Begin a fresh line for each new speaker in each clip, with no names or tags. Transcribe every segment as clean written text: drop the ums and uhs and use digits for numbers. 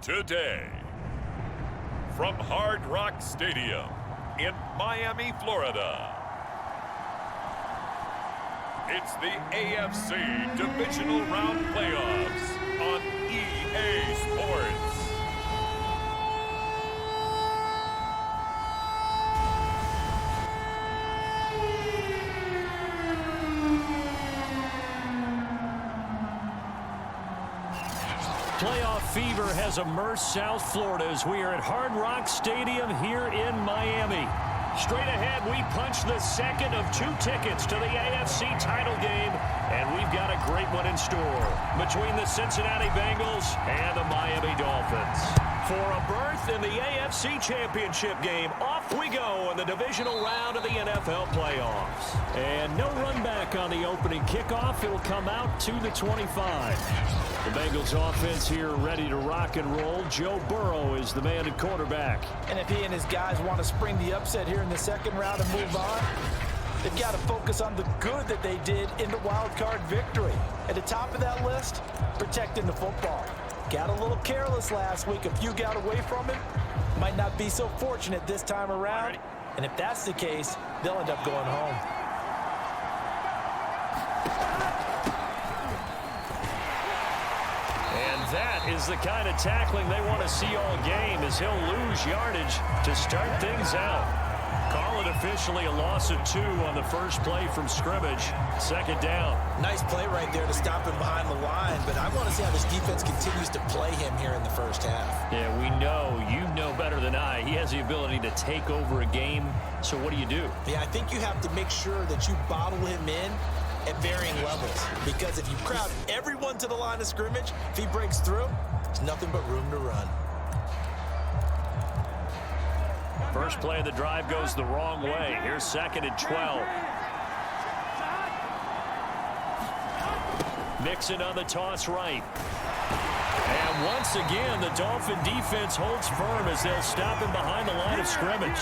Today, from Hard Rock Stadium in Miami, Florida, it's the AFC Divisional Round Playoffs on EA Sports.
Playoff fever has immersed South Florida as we are at Hard Rock Stadium here in Miami. Straight ahead, we punch the second of 2 tickets to the AFC title game, and we've got a great one in store between the Cincinnati Bengals and the Miami Dolphins. For a berth in the AFC Championship game, off we go in the divisional round of the NFL playoffs. And no run back on the opening kickoff. It'll come out to the 25. The Bengals offense here ready to rock and roll. Joe Burrow is the man at quarterback.
And if he and his guys want to spring the upset here in the second round and move on, they've got to focus on the good that they did in the wild card victory. At the top of that list, protecting the football. Got a little careless last week. A few got away from it. Might not be so fortunate this time around. And if that's the case, they'll end up going home.
That is the kind of tackling they want to see all game, as he'll lose yardage to start things out. Call it officially a loss of 2 on the first play from scrimmage. Second down.
Nice play right there to stop him behind the line, but I want to see how this defense continues to play him here in the first half.
Yeah, we know, you know better than I, he has the ability to take over a game. So what do you do?
Yeah, I think you have to make sure that you bottle him in at varying levels, because if you crowd everyone to the line of scrimmage, if he breaks through, there's nothing but room to run.
First play of the drive goes the wrong way. Here's second and 12. Mixon on the toss right. And once again, the Dolphin defense holds firm as they'll stop him behind the line of scrimmage.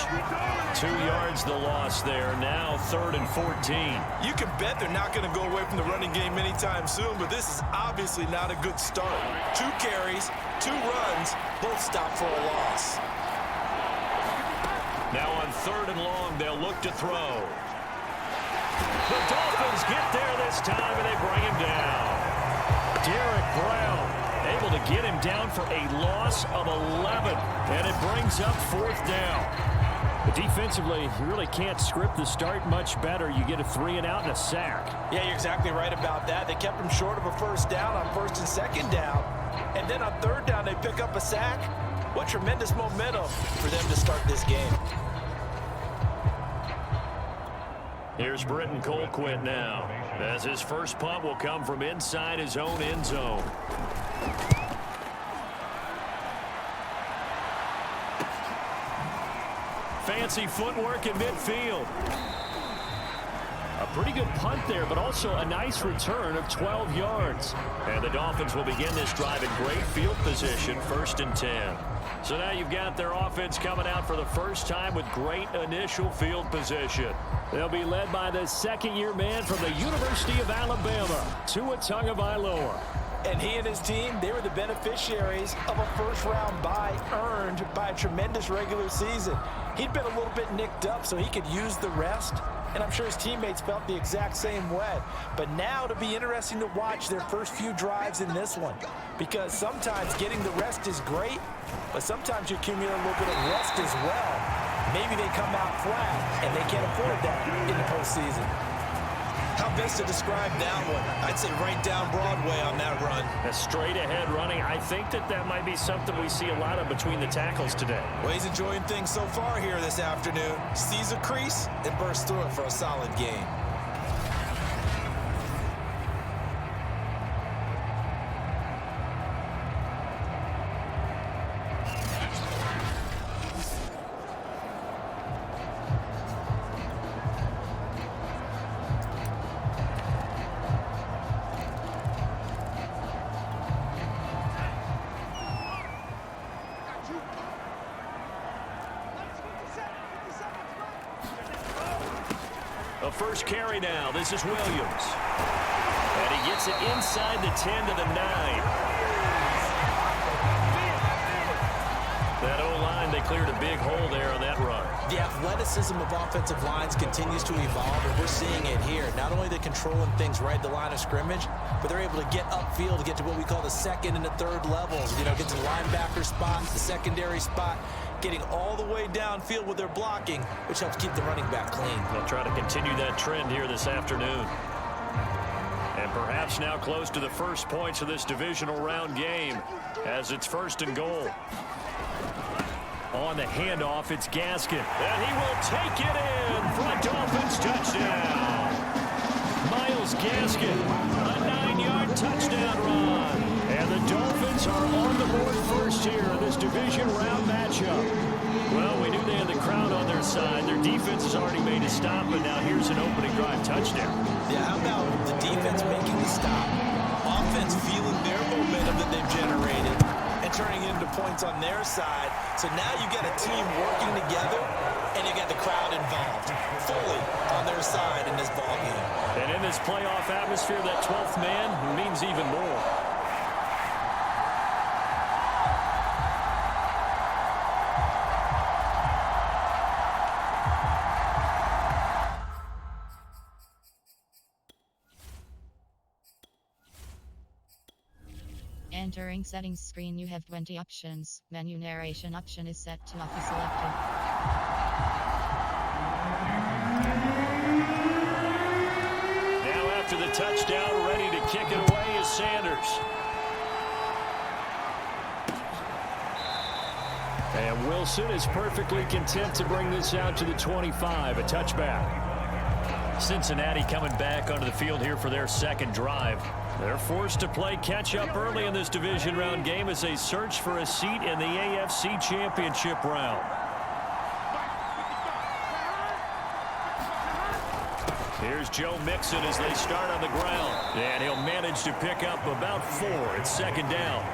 2 yards the loss there. Now 3rd and 14.
You can bet they're not going to go away from the running game anytime soon, but this is obviously not a good start. 2 carries, 2 runs, both stopped for a loss.
Now on 3rd and long, they'll look to throw. The Dolphins get there this time, and they bring him down. Derek Brown able to get him down for a loss of 11, and it brings up 4th down. But defensively, you really can't script the start much better. You get a 3 and out and a sack.
Yeah, you're exactly right about that. They kept him short of a first down on 1st and 2nd down, and then on 3rd down they pick up a sack. What tremendous momentum for them to start this game.
Here's Britton Colquitt now, as his first punt will come from inside his own end zone. Fancy footwork in midfield. A pretty good punt there, but also a nice return of 12 yards. And the Dolphins will begin this drive in great field position, 1st and 10. So now you've got their offense coming out for the first time with great initial field position. They'll be led by the second-year man from the University of Alabama, Tua Tagovailoa.
And he and his team, they were the beneficiaries of a first-round bye earned by a tremendous regular season. He'd been a little bit nicked up, so he could use the rest. And I'm sure his teammates felt the exact same way. But now it'll be interesting to watch their first few drives in this one, because sometimes getting the rest is great, but sometimes you accumulate a little bit of rest as well. Maybe they come out flat, and they can't afford that in the postseason. How best to describe that one? I'd say right down Broadway on that run.
A straight ahead running. I think that might be something we see a lot of between the tackles today.
Well, he's enjoying things so far here this afternoon. Sees a crease and bursts through it for a solid game.
A first carry now. This is Williams. And he gets it inside the 10 to the 9. That O-line, they cleared a big hole there on that run.
The athleticism of offensive lines continues to evolve, and we're seeing it here. Not only are they controlling things right at the line of scrimmage, but they're able to get upfield to get to what we call the second and the third levels. You know, get to the linebacker spot, the secondary spot, getting all the way downfield with their blocking, which helps keep the running back clean.
They'll try to continue that trend here this afternoon. And perhaps now close to the first points of this divisional round game as it's 1st and goal. On the handoff, it's Gaskin. And he will take it in for a Dolphins touchdown. Myles Gaskin, a 9-yard touchdown run. And the Dolphins are on the board first here in this division round matchup. Well, we knew they had the crowd on their side. Their defense has already made a stop, but now here's an opening drive touchdown.
Yeah, how about the defense making the stop? Offense feeling their momentum that they've generated and turning it into points on their side. So now you got a team working together, and you got the crowd involved fully on their side in this ballgame.
And in this playoff atmosphere, that 12th man means even more.
Entering settings screen, you have 20 options. Menu narration option is set to off selected.
Now after the touchdown, ready to kick it away is Sanders. And Wilson is perfectly content to bring this out to the 25, a touchback. Cincinnati coming back onto the field here for their second drive. They're forced to play catch-up early in this division round game as they search for a seat in the AFC Championship round. Here's Joe Mixon as they start on the ground. And he'll manage to pick up about 4. It's 2nd down.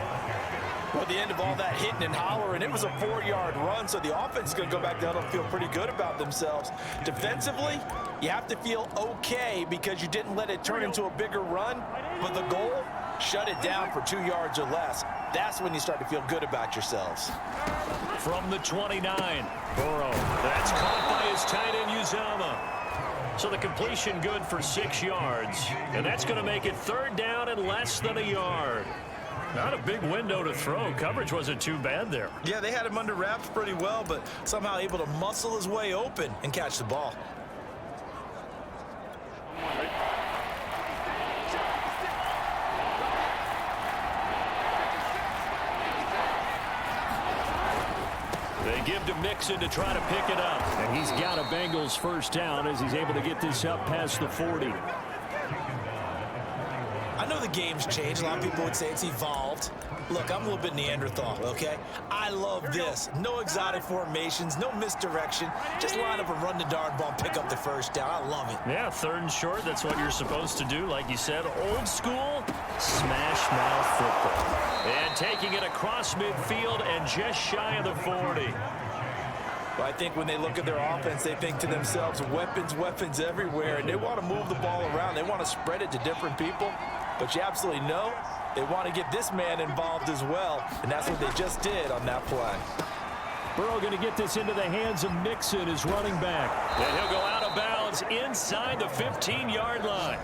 Well, at the end of all that hitting and hollering, it was a 4-yard run, so the offense is going to go back down and feel pretty good about themselves. Defensively, you have to feel okay because you didn't let it turn into a bigger run, but the goal, shut it down for 2 yards or less. That's when you start to feel good about yourselves.
From the 29, Burrow. That's caught by his tight end, Uzomah. So the completion good for 6 yards, and that's going to make it 3rd down and less than a yard. Not a big window to throw. Coverage wasn't too bad there.
Yeah, they had him under wraps pretty well, but somehow able to muscle his way open and catch the ball.
They give to Mixon to try to pick it up. And he's got a Bengals 1st down as he's able to get this up past the 40.
I know the game's changed. A lot of people would say it's evolved. Look, I'm a little bit Neanderthal, okay? I love this. No exotic formations, no misdirection. Just line up and run the darn ball and pick up the 1st down. I love it.
Yeah, 3rd and short. That's what you're supposed to do. Like you said, old school, smash mouth football. And taking it across midfield and just shy of the 40.
Well, I think when they look at their offense, they think to themselves, weapons, weapons everywhere. And they want to move the ball around. They want to spread it to different people. But you absolutely know they want to get this man involved as well. And that's what they just did on that play.
Burrow going to get this into the hands of Mixon, his running back. And he'll go out of bounds inside the 15-yard line.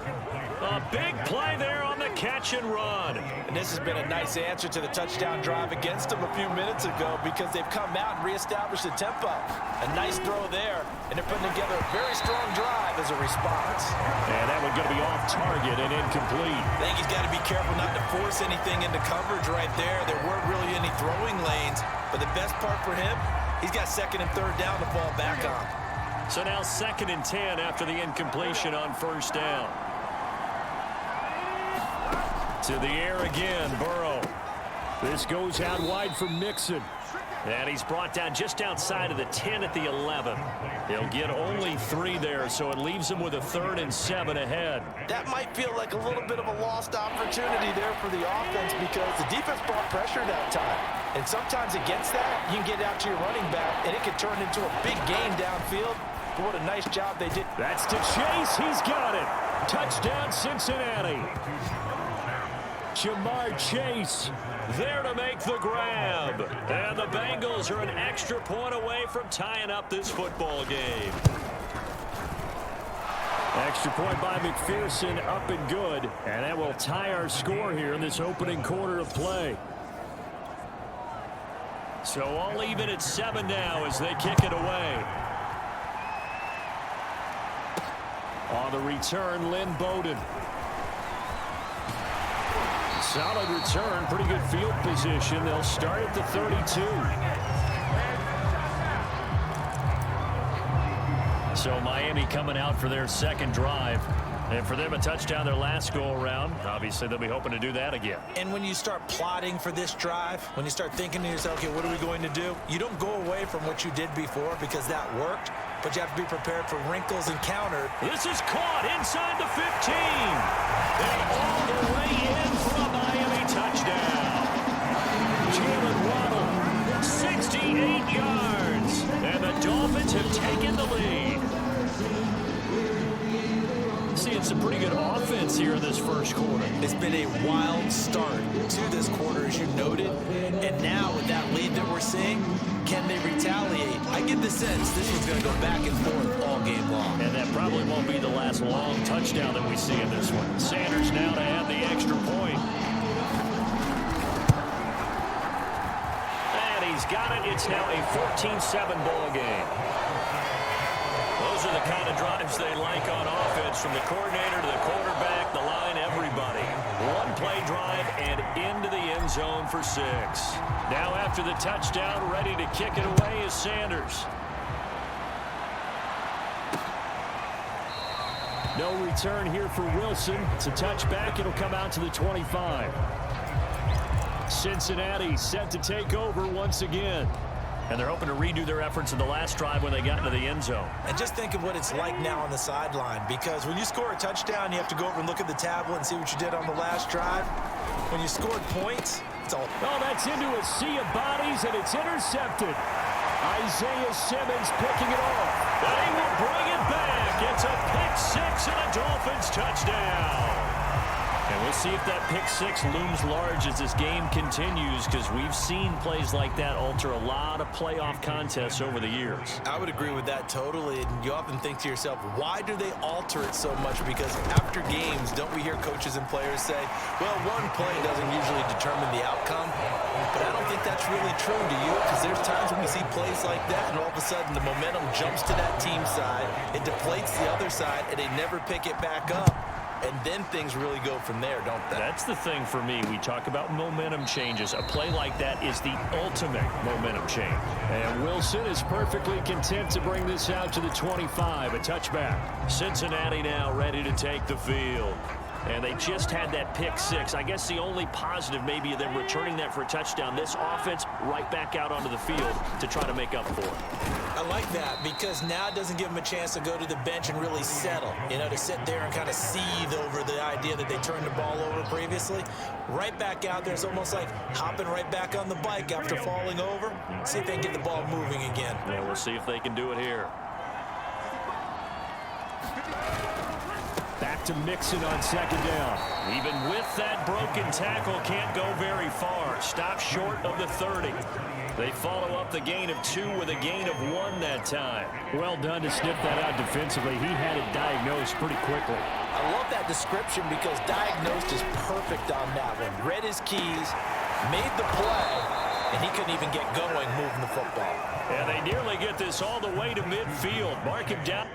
A big play there on the catch and run.
And this has been a nice answer to the touchdown drive against them a few minutes ago because they've come out and reestablished the tempo. A nice throw there, and they're putting together a very strong drive as a response.
And that one going to be off target and incomplete.
I think he's got to be careful not to force anything into coverage right there. There weren't really any throwing lanes, but the best part for him, he's got 2nd and 3rd down to fall back on.
So now 2nd and 10 after the incompletion on 1st down. To the air again, Burrow. This goes out wide for Mixon. And he's brought down just outside of the 10 at the 11. He'll get only 3 there, so it leaves him with a 3rd and 7 ahead.
That might feel like a little bit of a lost opportunity there for the offense because the defense brought pressure that time. And sometimes against that, you can get out to your running back, and it can turn into a big gain downfield. But what a nice job they did.
That's to Chase. He's got it. Touchdown, Cincinnati. Jamar Chase there to make the grab. And the Bengals are an extra point away from tying up this football game. Extra point by McPherson, up and good. And that will tie our score here in this opening quarter of play. So all even at 7 now as they kick it away. On the return, Lynn Bowden. Solid return, pretty good field position. They'll start at the 32. So Miami coming out for their second drive. And for them, a touchdown their last go-around. Obviously, they'll be hoping to do that again.
And when you start plotting for this drive, when you start thinking to yourself, okay, what are we going to do? You don't go away from what you did before because that worked, but you have to be prepared for wrinkles and counter.
This is caught inside the 15. And all the way in for a Miami touchdown. Jalen Waddle, 68 yards. And the Dolphins have taken the lead. Seeing some pretty good offense here in this first quarter.
It's been a wild start to this quarter, as you noted. And now with that lead that we're seeing, can they retaliate? I get the sense this one's going to go back and forth all game long.
And that probably won't be the last long touchdown that we see in this one. Sanders now to add the extra point. And he's got it. It's now a 14-7 ball game. Those are the kind of drives they like on offense, from the coordinator to the quarterback, the line, everybody. One-play drive and into the end zone for 6. Now after the touchdown, ready to kick it away is Sanders. No return here for Wilson. It's a touchback. It'll come out to the 25. Cincinnati set to take over once again. And they're hoping to redo their efforts in the last drive when they got into the end zone.
And just think of what it's like now on the sideline, because when you score a touchdown, you have to go over and look at the tablet and see what you did on the last drive. When you scored points, it's all...
Oh, that's into a sea of bodies, and it's intercepted. Isaiah Simmons picking it off. And he will bring it back. It's a pick 6 and a Dolphins touchdown. And we'll see if that pick 6 looms large as this game continues, because we've seen plays like that alter a lot of playoff contests over the years.
I would agree with that totally. And you often think to yourself, why do they alter it so much? Because after games, don't we hear coaches and players say, well, one play doesn't usually determine the outcome. But I don't think that's really true, do you? Because there's times when we see plays like that, and all of a sudden the momentum jumps to that team side, it deflates the other side, and they never pick it back up. And then things really go from there, don't they?
That's the thing for me. We talk about momentum changes. A play like that is the ultimate momentum change. And Wilson is perfectly content to bring this out to the 25, a touchback. Cincinnati now ready to take the field. And they just had that pick 6. I guess the only positive maybe of them returning that for a touchdown. This offense right back out onto the field to try to make up for it.
I like that, because now it doesn't give them a chance to go to the bench and really settle. You know, to sit there and kind of seethe over the idea that they turned the ball over previously. Right back out there. It's almost like hopping right back on the bike after falling over. See if they can get the ball moving again.
Yeah, we'll see if they can do it here. Back to Mixon on second down. Even with that broken tackle, can't go very far. Stop short of the 30. They follow up the gain of 2 with a gain of 1 that time. Well done to sniff that out defensively. He had it diagnosed pretty quickly.
I love that description, because diagnosed is perfect on that one. Read his keys, made the play, and he couldn't even get going moving the football.
And they nearly get this all the way to midfield. Mark him down.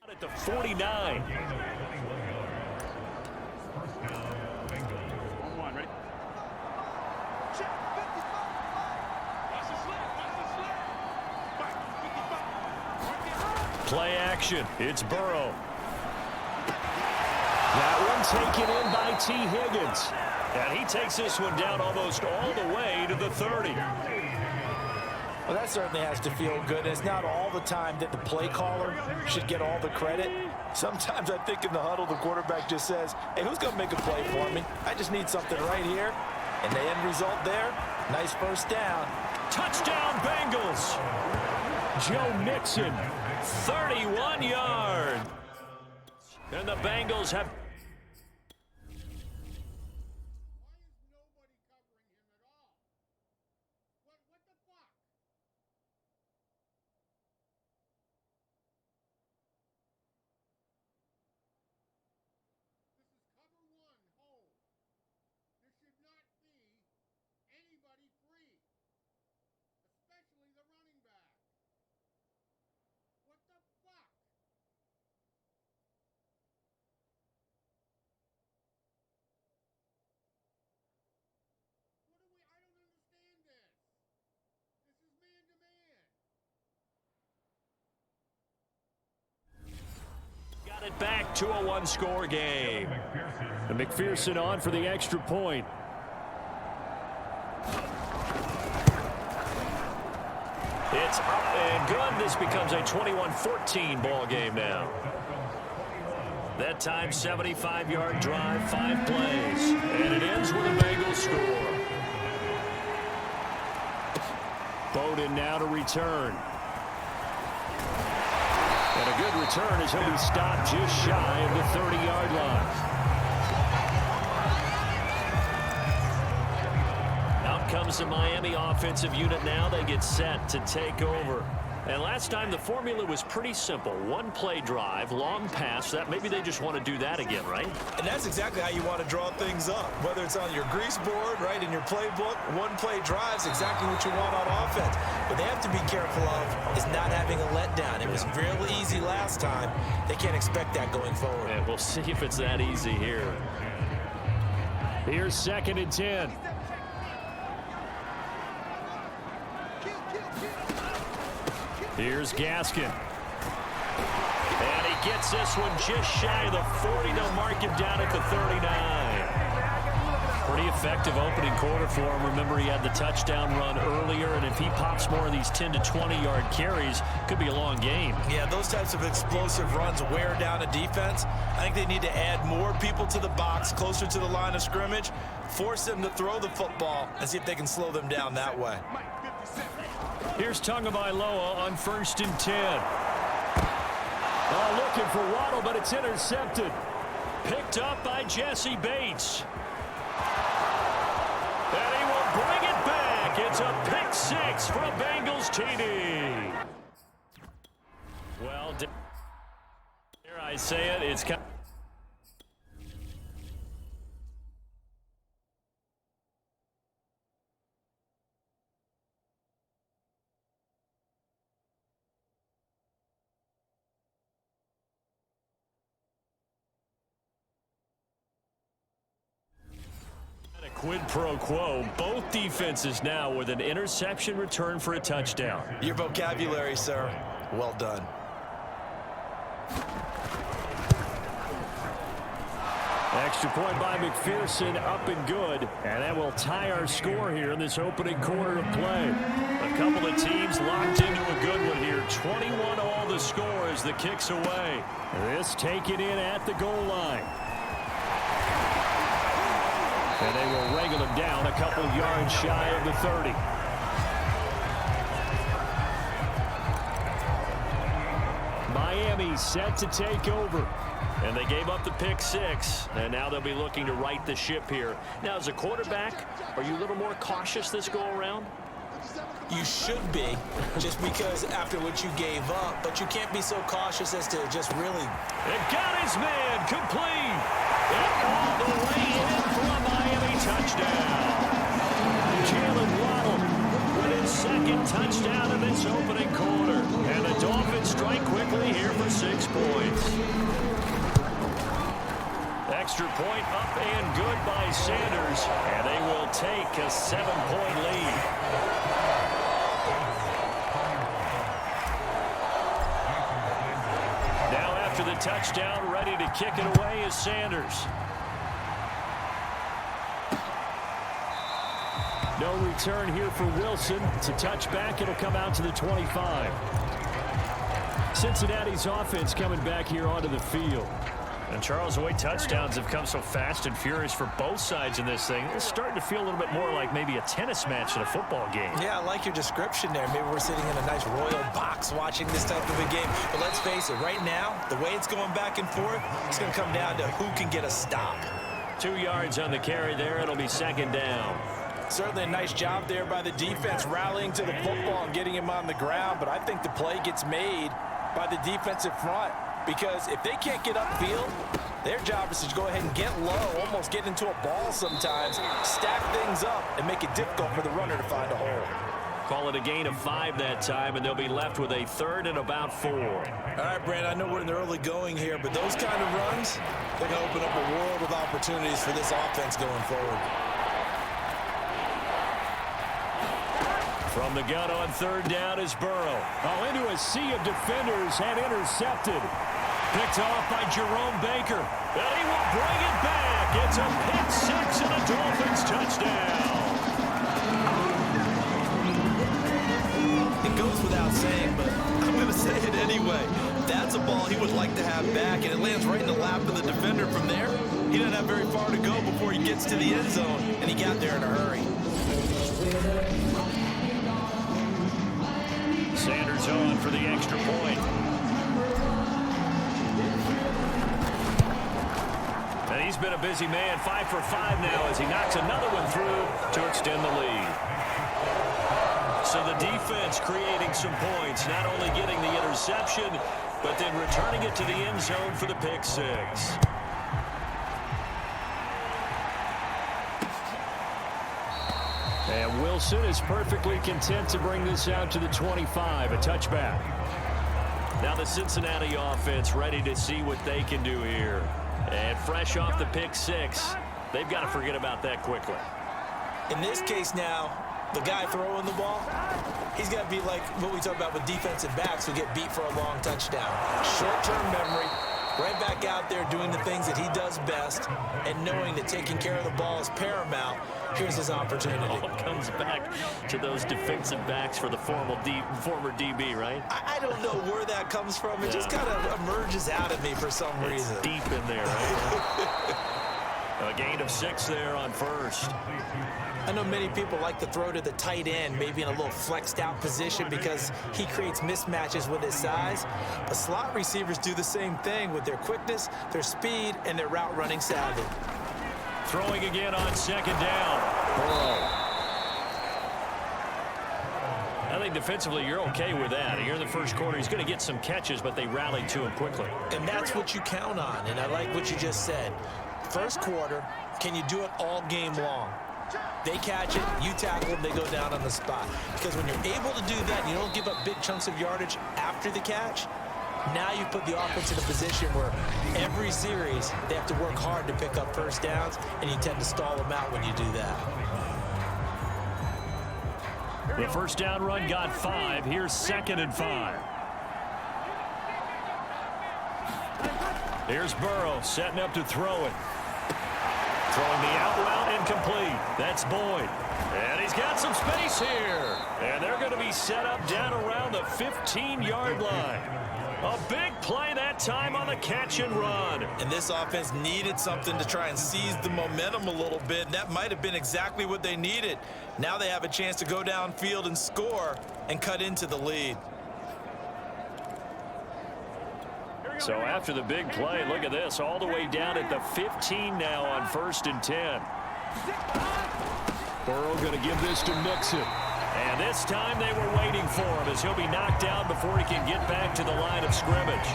At the 49. Play action. It's Burrow. That one taken in by T. Higgins. And he takes this one down almost all the way to the 30.
Well, that certainly has to feel good. It's not all the time that the play caller should get all the credit. Sometimes I think in the huddle, the quarterback just says, hey, who's going to make a play for me? I just need something right here. And the end result there, nice first down.
Touchdown, Bengals. Joe Mixon, 31 yards. And the Bengals have... it back to a one-score game. And McPherson on for the extra point. It's up and good. This becomes a 21-14 ball game now. That time, 75-yard drive, 5 plays. And it ends with a Bengals score. Bowden now to return. And a good return as he'll be stopped just shy of the 30-yard line. Out comes the Miami offensive unit now. They get set to take over. And last time the formula was pretty simple. One play drive, long pass. That maybe they just want to do that again, right?
And that's exactly how you want to draw things up. Whether it's on your grease board, right, in your playbook, one play drives exactly what you want on offense. What they have to be careful of is not having a letdown. It was real easy last time. They can't expect that going forward.
And we'll see if it's that easy here. Here's 2nd and 10. Here's Gaskin. And he gets this one just shy of the 40. They'll mark him down at the 39. Pretty effective opening quarter for him. Remember, he had the touchdown run earlier, and if he pops more of these 10 to 20-yard carries, could be a long game.
Yeah, those types of explosive runs wear down a defense. I think they need to add more people to the box, closer to the line of scrimmage, force them to throw the football, and see if they can slow them down that way.
Here's Tagovailoa on 1st and 10. Oh, looking for Waddle, but it's intercepted. Picked up by Jesse Bates. And he will bring it back. It's a pick 6 for a Bengals TD. Well, dare I say it, it's kind of... Quid pro quo. Both defenses now with an interception return for a touchdown.
Your vocabulary, sir. Well done.
Extra point by McPherson, up and good. And that will tie our score here in this opening quarter of play. A couple of teams locked into a good one here. 21 all the score as the kick's away. This taken in at the goal line. And they will wrangle him down a couple yards shy of the 30. Miami set to take over. And they gave up the pick 6. And now they'll be looking to right the ship here. Now, as a quarterback, are you a little more cautious this go-around?
You should be, just because after what you gave up. But you can't be so cautious as to just really...
It got his man complete. And all the way in for a Miami touchdown. Jalen Waddle with his 2nd touchdown of this opening quarter. And the Dolphins strike quickly here for 6 points. Extra point up and good by Sanders. And they will take a 7-point lead. Now after the touchdown, ready to kick it away is Sanders. No return here for Wilson. It's a touchback. It'll come out to the 25. Cincinnati's offense coming back here onto the field. And Charles, the way touchdowns have come so fast and furious for both sides in this thing, it's starting to feel a little bit more like maybe a tennis match than a football game.
Yeah, I like your description there. Maybe we're sitting in a nice royal box watching this type of a game. But let's face it, right now, the way it's going back and forth, it's going to come down to who can get a stop.
2 yards on the carry there. It'll be second down.
Certainly a nice job there by the defense rallying to the football and getting him on the ground. But I think the play gets made by the defensive front. Because if they can't get upfield, their job is to go ahead and get low, almost get into a ball sometimes, stack things up, and make it difficult for the runner to find a hole.
Call it a gain of 5 that time, and they'll be left with a 3rd and about 4.
All right, Brandon, I know we're in the early going here, but those kind of runs, they're going to open up a world of opportunities for this offense going forward.
From the gun on 3rd down is Burrow. Oh, into a sea of defenders and intercepted. Picked off by Jerome Baker. And he will bring it back. It's a pick 6 and a Dolphins touchdown.
It goes without saying, but I'm going to say it anyway. That's a ball he would like to have back, and it lands right in the lap of the defender from there. He doesn't have very far to go before he gets to the end zone, and he got there in a hurry.
Sanders on for the extra point. And he's been a busy man, 5 for 5 now as he knocks another one through to extend the lead. So the defense creating some points, not only getting the interception, but then returning it to the end zone for the pick 6. And Wilson is perfectly content to bring this out to the 25, a touchback. Now the Cincinnati offense ready to see what they can do here. And fresh off the pick 6, they've got to forget about that quickly.
In this case now, the guy throwing the ball, he's got to be like what we talk about with defensive backs who get beat for a long touchdown. Short-term memory, right back out there doing the things that he does best, and knowing that taking care of the ball is paramount. Here's his opportunity.
It all comes back to those defensive backs for the former DB, right?
I don't know where that comes from. It just kind of emerges out of me for some reason.
Deep in there, right? A gain of 6 there on 1st.
I know many people like to throw to the tight end, maybe in a little flexed out position because he creates mismatches with his size. But slot receivers do the same thing with their quickness, their speed, and their route running savvy.
Throwing again on 2nd down. Burrow. I think defensively you're okay with that. Here in the first quarter, he's going to get some catches, but they rallied to him quickly.
And that's what you count on, and I like what you just said. First quarter, can you do it all game long? They catch it, you tackle them, they go down on the spot. Because when you're able to do that and you don't give up big chunks of yardage after the catch, now you put the offense in a position where every series they have to work hard to pick up first downs, and you tend to stall them out when you do that.
The first down run got 5. Here's 2nd and 5. Here's Burrow setting up to throw it. Throwing the out route incomplete. That's Boyd. And he's got some space here. And they're going to be set up down around the 15-yard line. A big play that time on the catch and run.
And this offense needed something to try and seize the momentum a little bit. And that might have been exactly what they needed. Now they have a chance to go downfield and score and cut into the lead.
So after the big play, look at this, all the way down at the 15 now on 1st and 10. Burrow going to give this to Mixon. And this time they were waiting for him as he'll be knocked out before he can get back to the line of scrimmage.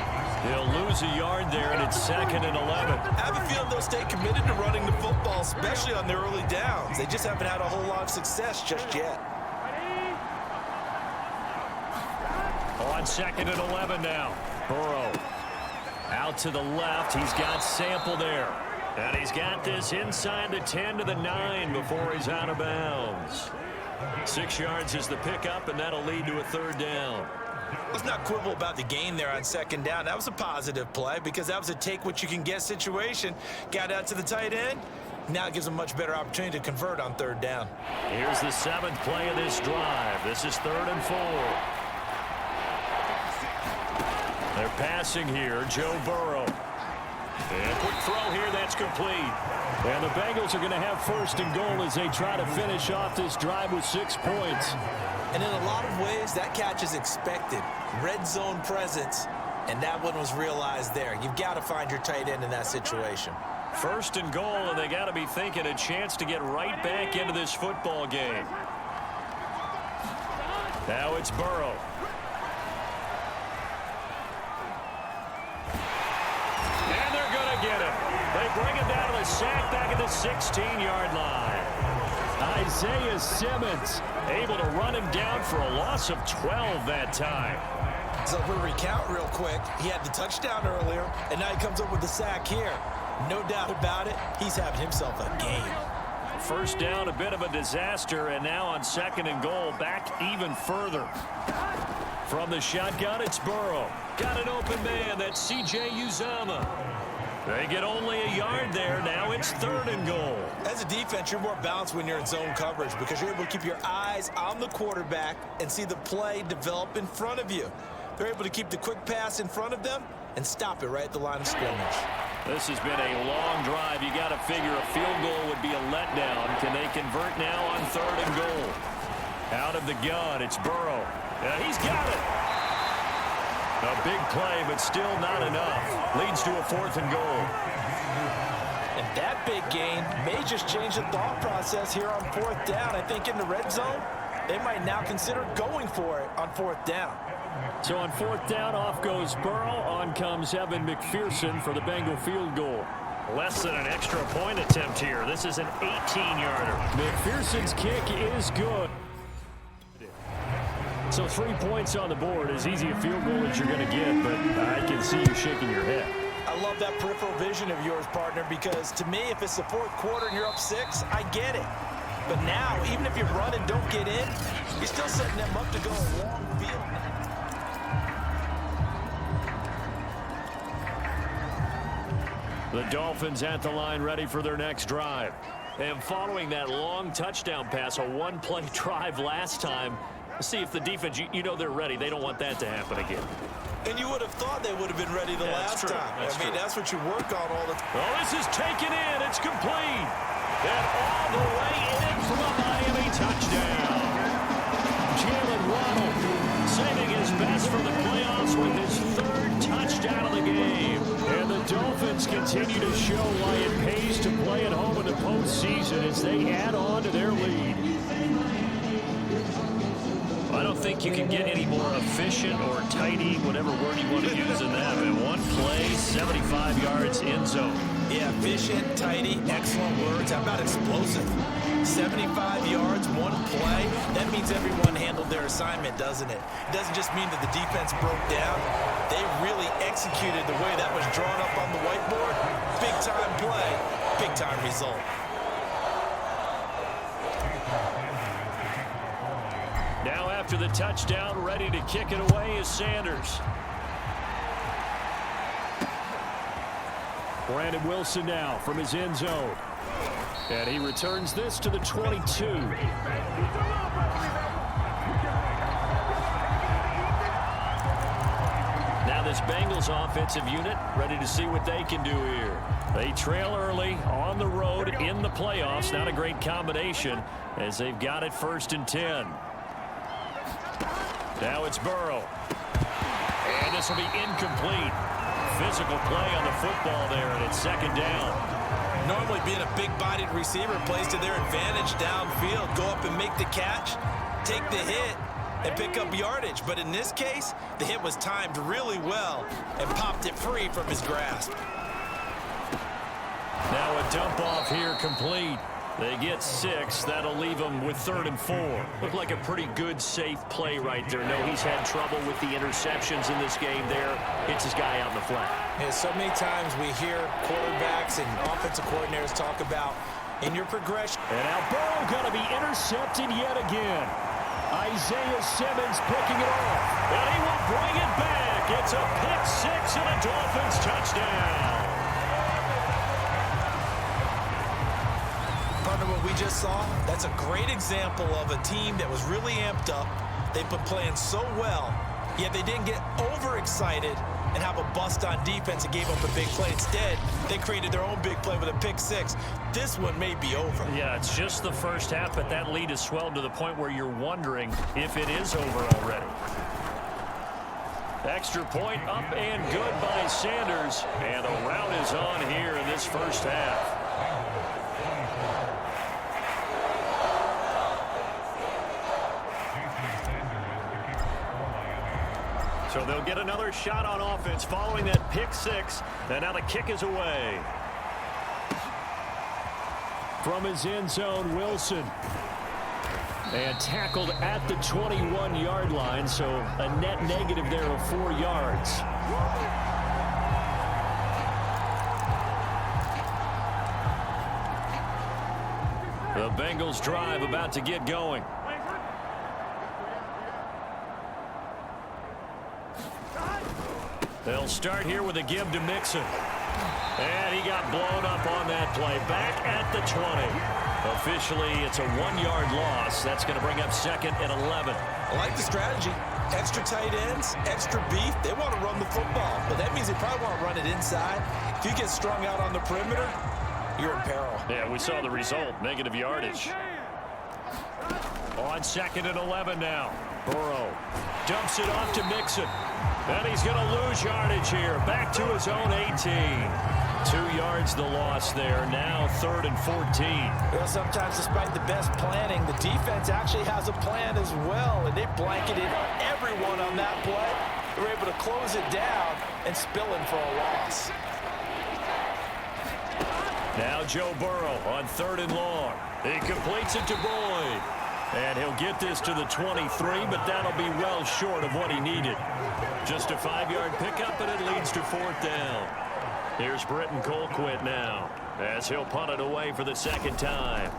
He'll lose a yard there, and it's 2nd and 11.
I have a feeling they'll stay committed to running the football, especially on their early downs. They just haven't had a whole lot of success just yet.
On 2nd and 11 now. Burrow. Out to the left. He's got Sample there. And he's got this inside the 10 to the 9 before he's out of bounds. 6 yards is the pickup, and that'll lead to a 3rd down.
Let's not quibble about the gain there on 2nd down. That was a positive play because that was a take-what-you-can-get situation. Got out to the tight end. Now it gives them a much better opportunity to convert on third down.
Here's the seventh play of this drive. This is 3rd and 4. They're passing here. Joe Burrow. And quick throw here. That's complete. And the Bengals are going to have 1st and goal as they try to finish off this drive with 6 points.
And in a lot of ways, that catch is expected. Red zone presence, and that one was realized there. You've got to find your tight end in that situation.
1st and goal, and they got to be thinking a chance to get right back into this football game. Now it's Burrow. And they're going to get him. They bring him down to the sack back at the 16-yard line. Isaiah Simmons able to run him down for a loss of 12 that time.
So if we recount real quick, he had the touchdown earlier, and now he comes up with the sack here. No doubt about it, he's having himself a game.
1st down, a bit of a disaster, and now on 2nd and goal, back even further. From the shotgun, it's Burrow. Got an open man, that's C.J. Uzomah. They get only a yard there. Now it's 3rd and goal.
As a defense, you're more balanced when you're in zone coverage because you're able to keep your eyes on the quarterback and see the play develop in front of you. They're able to keep the quick pass in front of them and stop it right at the line of scrimmage.
This has been a long drive. You got to figure a field goal would be a letdown. Can they convert now on 3rd and goal? Out of the gun, it's Burrow. He's got it. A big play, but still not enough. Leads to a 4th and goal.
And that big gain may just change the thought process here on 4th down. I think in the red zone, they might now consider going for it on 4th down.
So on 4th down, off goes Burrow. On comes Evan McPherson for the Bengal field goal. Less than an extra point attempt here. This is an 18-yarder. McPherson's kick is good. So 3 points on the board, as easy a field goal as you're going to get, but I can see you shaking your head.
I love that peripheral vision of yours, partner, because to me, if it's the 4th quarter and you're up 6, I get it. But now, even if you run and don't get in, you're still setting them up to go a long field.
The Dolphins at the line ready for their next drive. And following that long touchdown pass, a one-play drive last time, see if the defense, you know they're ready. They don't want that to happen again.
And you would have thought they would have been ready the last time. That's what you work on all the time.
Oh, this is taken in. It's complete. And all the way in for a Miami touchdown. Jalen Waddle saving his best for the playoffs with his 3rd touchdown of the game. And the Dolphins continue to show why it pays to play at home in the postseason as they add on to their lead. I don't think you can get any more efficient or tidy, whatever word you want to use in that. In one play, 75 yards in zone.
Yeah, efficient, tidy, excellent words. How about explosive? 75 yards, one play. That means everyone handled their assignment, doesn't it? It doesn't just mean that the defense broke down. They really executed the way that was drawn up on the whiteboard. Big-time play, big-time result.
Now after the touchdown, ready to kick it away is Sanders. Brandon Wilson now from his end zone. And he returns this to the 22. Now this Bengals offensive unit ready to see what they can do here. They trail early on the road in the playoffs. Not a great combination as they've got it 1st and 10. Now it's Burrow. And this will be incomplete. Physical play on the football there, and it's 2nd down.
Normally being a big-bodied receiver plays to their advantage downfield. Go up and make the catch, take the hit, and pick up yardage. But in this case, the hit was timed really well and popped it free from his grasp.
Now a dump off here complete. They get 6. That'll leave them with 3rd and 4. Looked like a pretty good, safe play right there. No, he's had trouble with the interceptions in this game there. Hits his guy out in the flat.
Yeah, so many times we hear quarterbacks and offensive coordinators talk about in your progression.
And now Burrow going to be intercepted yet again. Isaiah Simmons picking it off. And he will bring it back. It's a pick 6 and a Dolphins touchdown.
what we just saw? That's a great example of a team that was really amped up. They've been playing so well, yet they didn't get overexcited and have a bust on defense and gave up a big play. Instead, they created their own big play with a pick six. This one may be over.
Yeah, it's just the first half, but that lead has swelled to the point where you're wondering if it is over already. Extra point up and good by Sanders. And the rout is on here in this first half. So they'll get another shot on offense following that pick six. And now the kick is away. From his end zone, Wilson. And tackled at the 21-yard line, so a net negative there of 4 yards. The Bengals drive about to get going. They'll start here with a give to Mixon. And he got blown up on that play. Back at the 20. Officially, it's a 1-yard loss. That's going to bring up second and 11.
I like the strategy. Extra tight ends, extra beef. They want to run the football, but that means they probably want to run it inside. If you get strung out on the perimeter, you're in peril.
Yeah, we saw the result. Negative yardage. On second and 11 now. Burrow dumps it off to Mixon. And he's going to lose yardage here. Back to his own 18. 2 yards the loss there. Now 3rd and 14.
Well, sometimes despite the best planning, the defense actually has a plan as well. And they blanketed everyone on that play. They were able to close it down and spill in for a loss.
Now Joe Burrow on 3rd and long. He completes it to Boyd. And he'll get this to the 23, but that'll be well short of what he needed. Just a 5-yard pickup, and it leads to 4th down. Here's Britton Colquitt now, as he'll punt it away for the second time.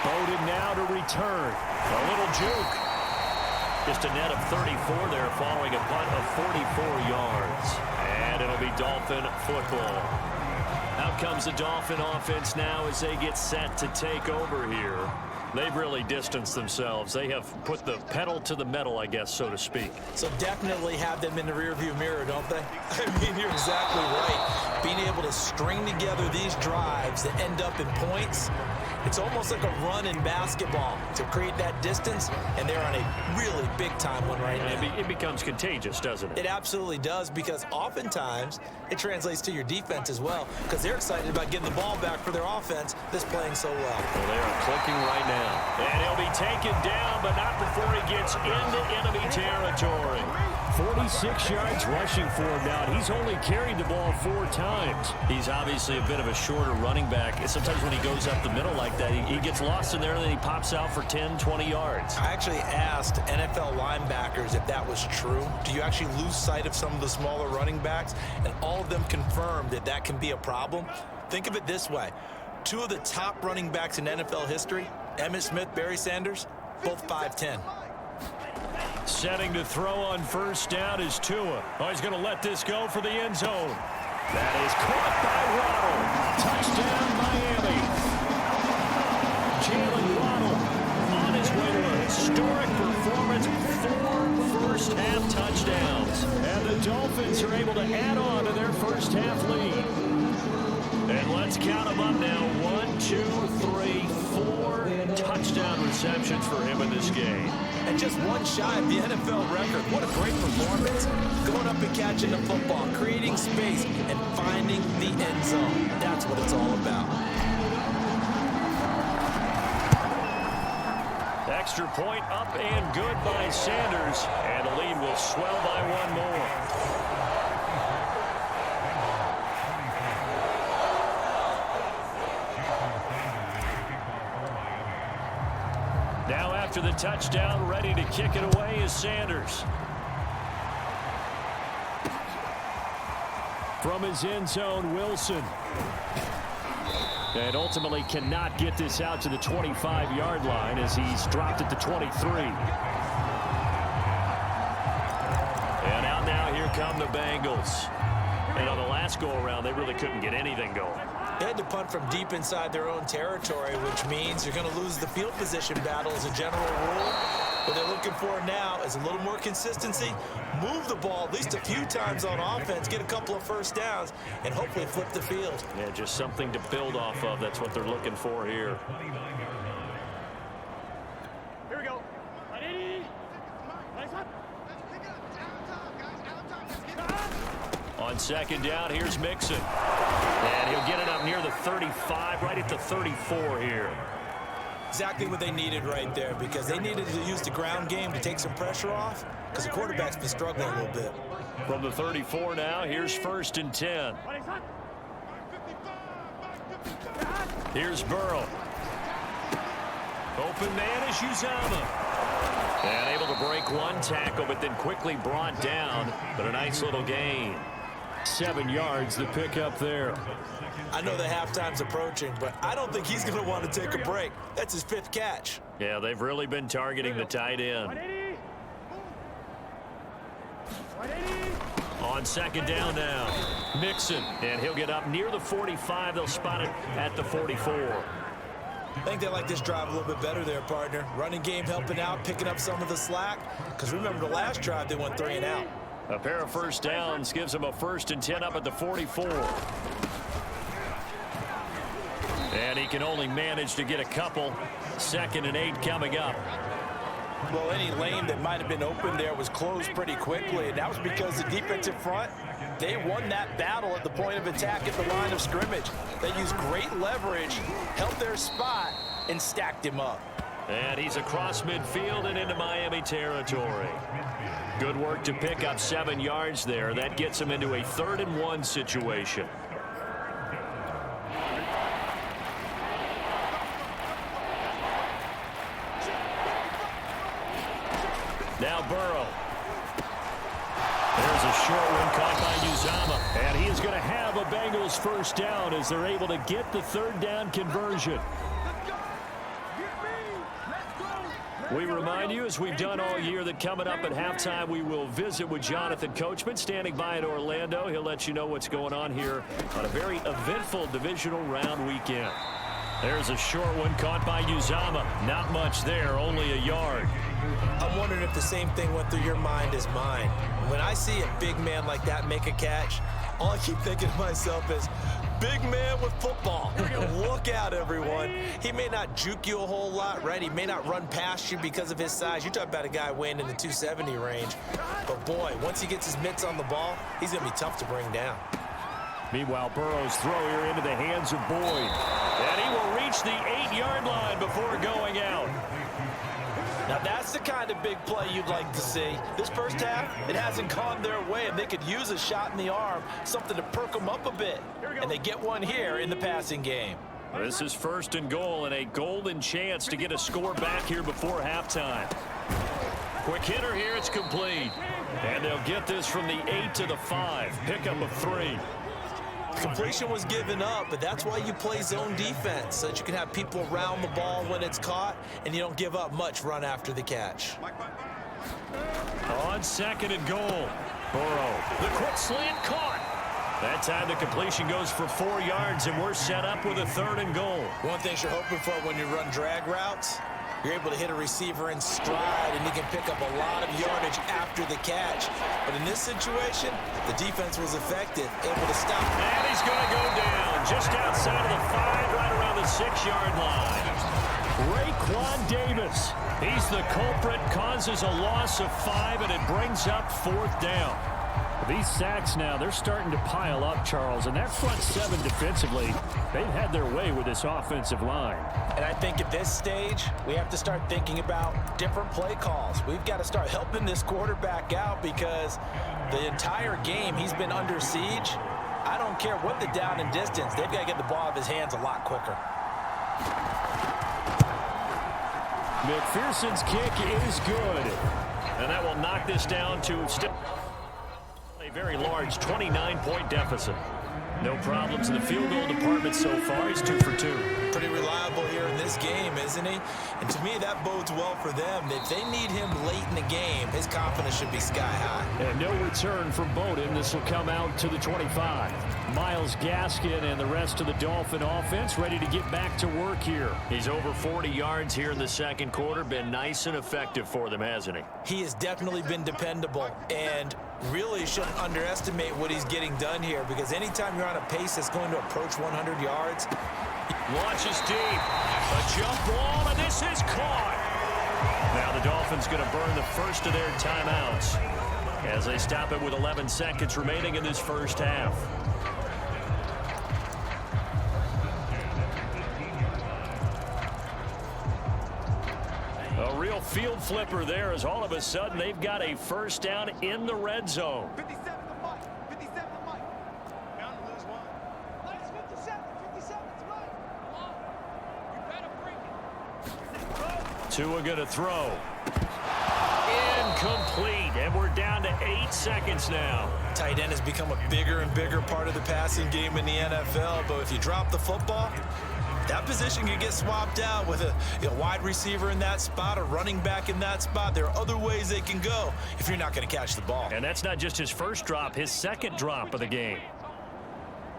Bowden now to return. A little juke. Just a net of 34 there following a punt of 44 yards. And it'll be Dolphin football. Out comes the Dolphin offense now as they get set to take over here. They've really distanced themselves. They have put the pedal to the metal, I guess, so to speak.
So definitely have them in the rearview mirror, don't they? I mean, you're exactly right. Being able to string together these drives that end up in points, it's almost like a run in basketball to create that distance, and they're on a really big-time one right now.
It becomes contagious, doesn't it?
It absolutely does, because oftentimes it translates to your defense as well, because they're excited about getting the ball back for their offense that's playing so well.
Well, they are clicking right now. And he'll be taken down, but not before he gets into enemy territory. 46 yards rushing for him now, and he's only carried the ball 4 times. He's obviously a bit of a shorter running back. Sometimes when he goes up the middle like that, he gets lost in there, and then he pops out for 10, 20 yards.
I actually asked NFL linebackers if that was true. Do you actually lose sight of some of the smaller running backs? And all of them confirmed that that can be a problem. Think of it this way. 2 of the top running backs in NFL history, Emmitt Smith, Barry Sanders, both 5'10".
Setting to throw on first down is Tua. Oh, he's going to let this go for the end zone. That is caught by Waddle. Touchdown, Miami. Jalen Waddle on his way to a historic performance. 4 first-half touchdowns. And the Dolphins are able to add on to their first-half lead. And let's count them up now. 1, 2, 3, 4 touchdown receptions for him in this game.
And just 1 shy of the NFL record. What a great performance. Going up and catching the football, creating space, and finding the end zone. That's what it's all about.
Extra point up and good by Sanders. And the lead will swell by 1 more. Now after the touchdown, ready to kick it away is Sanders. From his end zone, Wilson. And ultimately cannot get this out to the 25-yard line as he's dropped at the 23. And out now, here come the Bengals. And on the last last go-around, they really couldn't get anything going.
They had to punt from deep inside their own territory, which means you're going to lose the field position battle as a general rule. What they're looking for now is a little more consistency, move the ball at least a few times on offense, get a couple of first downs, and hopefully flip the field.
Yeah, just something to build off of. That's what they're looking for here.
Here we go.
On second down, here's Mixon. And he'll get it up near the 35, right at the 34 here.
Exactly what they needed right there, because they needed to use the ground game to take some pressure off, because the quarterback's been struggling a little bit.
From the 34 now, here's 1st and 10. Here's Burrow. Open man is Uzama. And able to break one tackle, but then quickly brought down. But a nice little gain. 7 yards, the pickup there.
I know the halftime's approaching, but I don't think he's going to want to take a break. That's his 5th catch.
Yeah, they've really been targeting the tight end. On second down now, Mixon, and he'll get up near the 45. They'll spot it at the 44.
I think they like this drive a little bit better there, partner. Running game helping out, picking up some of the slack. Because remember, the last drive, they went 3 and out.
A pair of first downs gives them a 1st and 10 up at the 44. And he can only manage to get a couple. 2nd and 8 coming up.
Well, any lane that might have been open there was closed pretty quickly, and that was because the defensive front, they won that battle at the point of attack at the line of scrimmage. They used great leverage, held their spot, and stacked him up.
And he's across midfield and into Miami territory. Good work to pick up 7 yards there. That gets him into a 3rd and 1 situation. Now Burrow. There's a short one caught by Uzama. And he is going to have a Bengals 1st down as they're able to get the 3rd down conversion. We remind you, as we've done all year, that coming up at halftime, we will visit with Jonathan Coachman standing by in Orlando. He'll let you know what's going on here on a very eventful divisional round weekend. There's a short one caught by Uzama. Not much there, only a yard.
I'm wondering if the same thing went through your mind as mine. When I see a big man like that make a catch, all I keep thinking to myself is, big man with football. Look out, everyone. He may not juke you a whole lot, right? He may not run past you because of his size. You're talking about a guy weighing in the 270 range. But, boy, once he gets his mitts on the ball, he's going to be tough to bring down.
Meanwhile, Burrow's throw here into the hands of Boyd. And he will reach the 8-yard line before going out.
Now, that's the kind of big play you'd like to see. This first half, it hasn't gone their way, and they could use a shot in the arm, something to perk them up a bit. And they get one here in the passing game.
This is 1st and goal, and a golden chance to get a score back here before halftime. Quick hitter here, it's complete. And they'll get this from the 8 to the 5. Pickup of 3.
Completion was given up, but that's why you play zone defense, so that you can have people around the ball when it's caught, and you don't give up much run after the catch.
On 2nd and goal, Burrow, the quick slant caught. That time the completion goes for 4 yards, and we're set up with a 3rd and goal.
One thing you're hoping for when you run drag routes, you're able to hit a receiver in stride, and he can pick up a lot of yardage after the catch. But in this situation, the defense was effective, able to stop.
And he's going to go down just outside of the 5, right around the 6-yard line. Raekwon Davis, he's the culprit, causes a loss of 5, and it brings up 4th down. These sacks now, they're starting to pile up, Charles, and that front 7 defensively, they've had their way with this offensive line.
And I think at this stage, we have to start thinking about different play calls. We've got to start helping this quarterback out because the entire game he's been under siege. I don't care what the down and distance, they've got to get the ball out of his hands a lot quicker.
McPherson's kick is good. And that will knock this down to still a very large 29-point deficit. No problems in the field goal department so far. He's 2 for 2.
Pretty reliable here in this game, isn't he? And to me, that bodes well for them. If they need him late in the game, his confidence should be sky high.
And no return for Bowden. This will come out to the 25. Miles Gaskin and the rest of the Dolphin offense ready to get back to work here. He's over 40 yards here in the second quarter. Been nice and effective for them, hasn't he?
He has definitely been dependable, and really shouldn't underestimate what he's getting done here, because anytime you're on a pace that's going to approach 100 yards.
Launches deep. A jump ball, and this is caught. Now the Dolphins going to burn the first of their timeouts as they stop it with 11 seconds remaining in this first half. A real field flipper there, as all of a sudden they've got a first down in the red zone.
57 to Mike. 57 to Mike. Bound to lose one. Minus 57. 57 to Mike. You better bring it.
Tua going to throw. Incomplete, and we're down to 8 seconds now.
Tight end has become a bigger and bigger part of the passing game in the NFL, but if you drop the football, that position can get swapped out with a wide receiver in that spot, a running back in that spot. There are other ways they can go if you're not going to catch the ball.
And that's not just his first drop, his second drop of the game.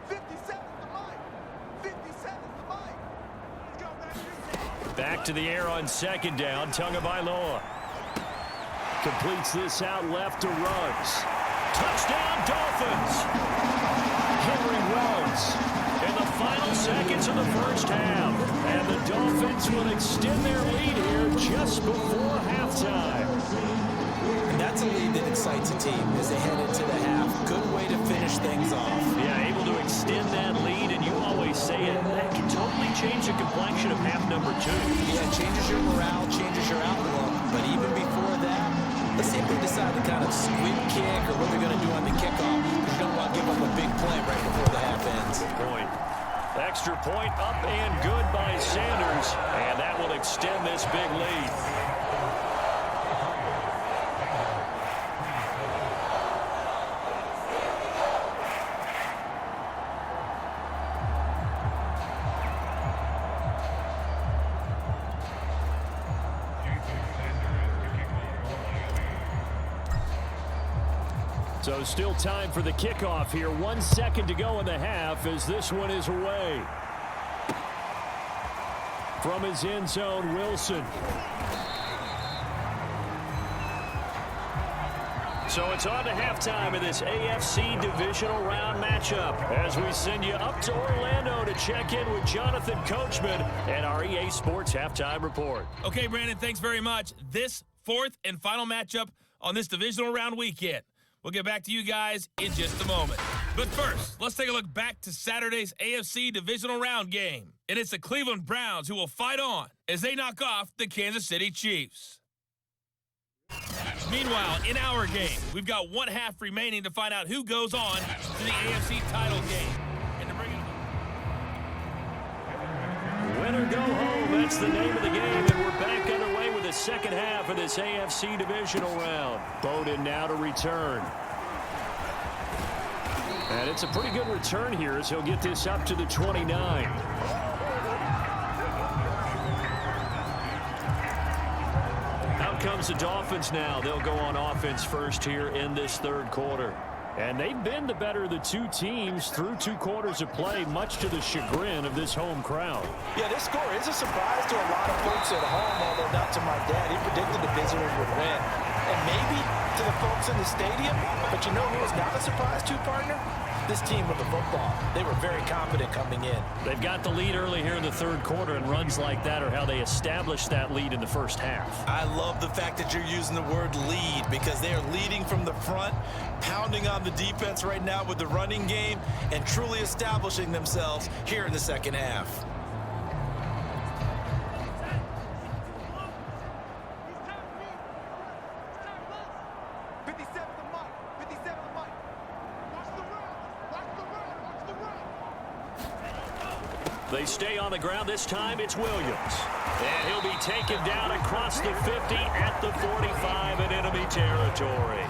57 to Mike. 57 to Mike. Let's go back.
Back to the air on second down. Tagovailoa completes this out left to Ruggs. Touchdown, Dolphins! Henry Ruggs in the final seconds of the first half. And the Dolphins will extend their lead here just before halftime.
And that's a lead that excites a team as they head into the half. Good way to finish things off.
Yeah, able to extend that lead, and you always say it, that can totally change the complexion of half number 2.
Yeah, it changes your morale, changes your outlook. But even before that, let's see if they decide to kind of squib kick or what they're going to do on the kickoff. You don't want to give up a big play right before the half ends.
Point. Extra point up and good by Sanders, and that will extend this big lead. So still time for the kickoff here. 1 second to go in the half as this one is away. From his end zone, Wilson. So it's on to halftime in this AFC divisional round matchup as we send you up to Orlando to check in with Jonathan Coachman and our EA Sports Halftime Report.
Okay, Brandon, thanks very much. This fourth and final matchup on this divisional round weekend. We'll get back to you guys in just a moment. But first, let's take a look back to Saturday's AFC divisional round game. And it's the Cleveland Browns who will fight on as they knock off the Kansas City Chiefs. Meanwhile, in our game, we've got 1 half remaining to find out who goes on to the AFC title game. And to bring it
Win or go home, that's the name of the game, and we're back underway with the second half of this AFC divisional round. Bowden now to return. And it's a pretty good return here as he'll get this up to the 29. Out comes the Dolphins now. They'll go on offense first here in this third quarter. And they've been the better of the two teams through 2 quarters of play, much to the chagrin of this home crowd.
Yeah, this score is a surprise to a lot of folks at home, although not to my dad. He predicted the visitors would win. And maybe to the folks in the stadium, but you know who was not a surprise to, partner? This team with the football. They were very confident coming in.
They've got the lead early here in the third quarter, and runs like that are how they established that lead in the first half.
I love the fact that you're using the word lead because they are leading from the front, pounding on the defense right now with the running game, and truly establishing themselves here in the second half.
They stay on the ground. This time it's Williams. And he'll be taken down across the 50 at the 45 in enemy territory.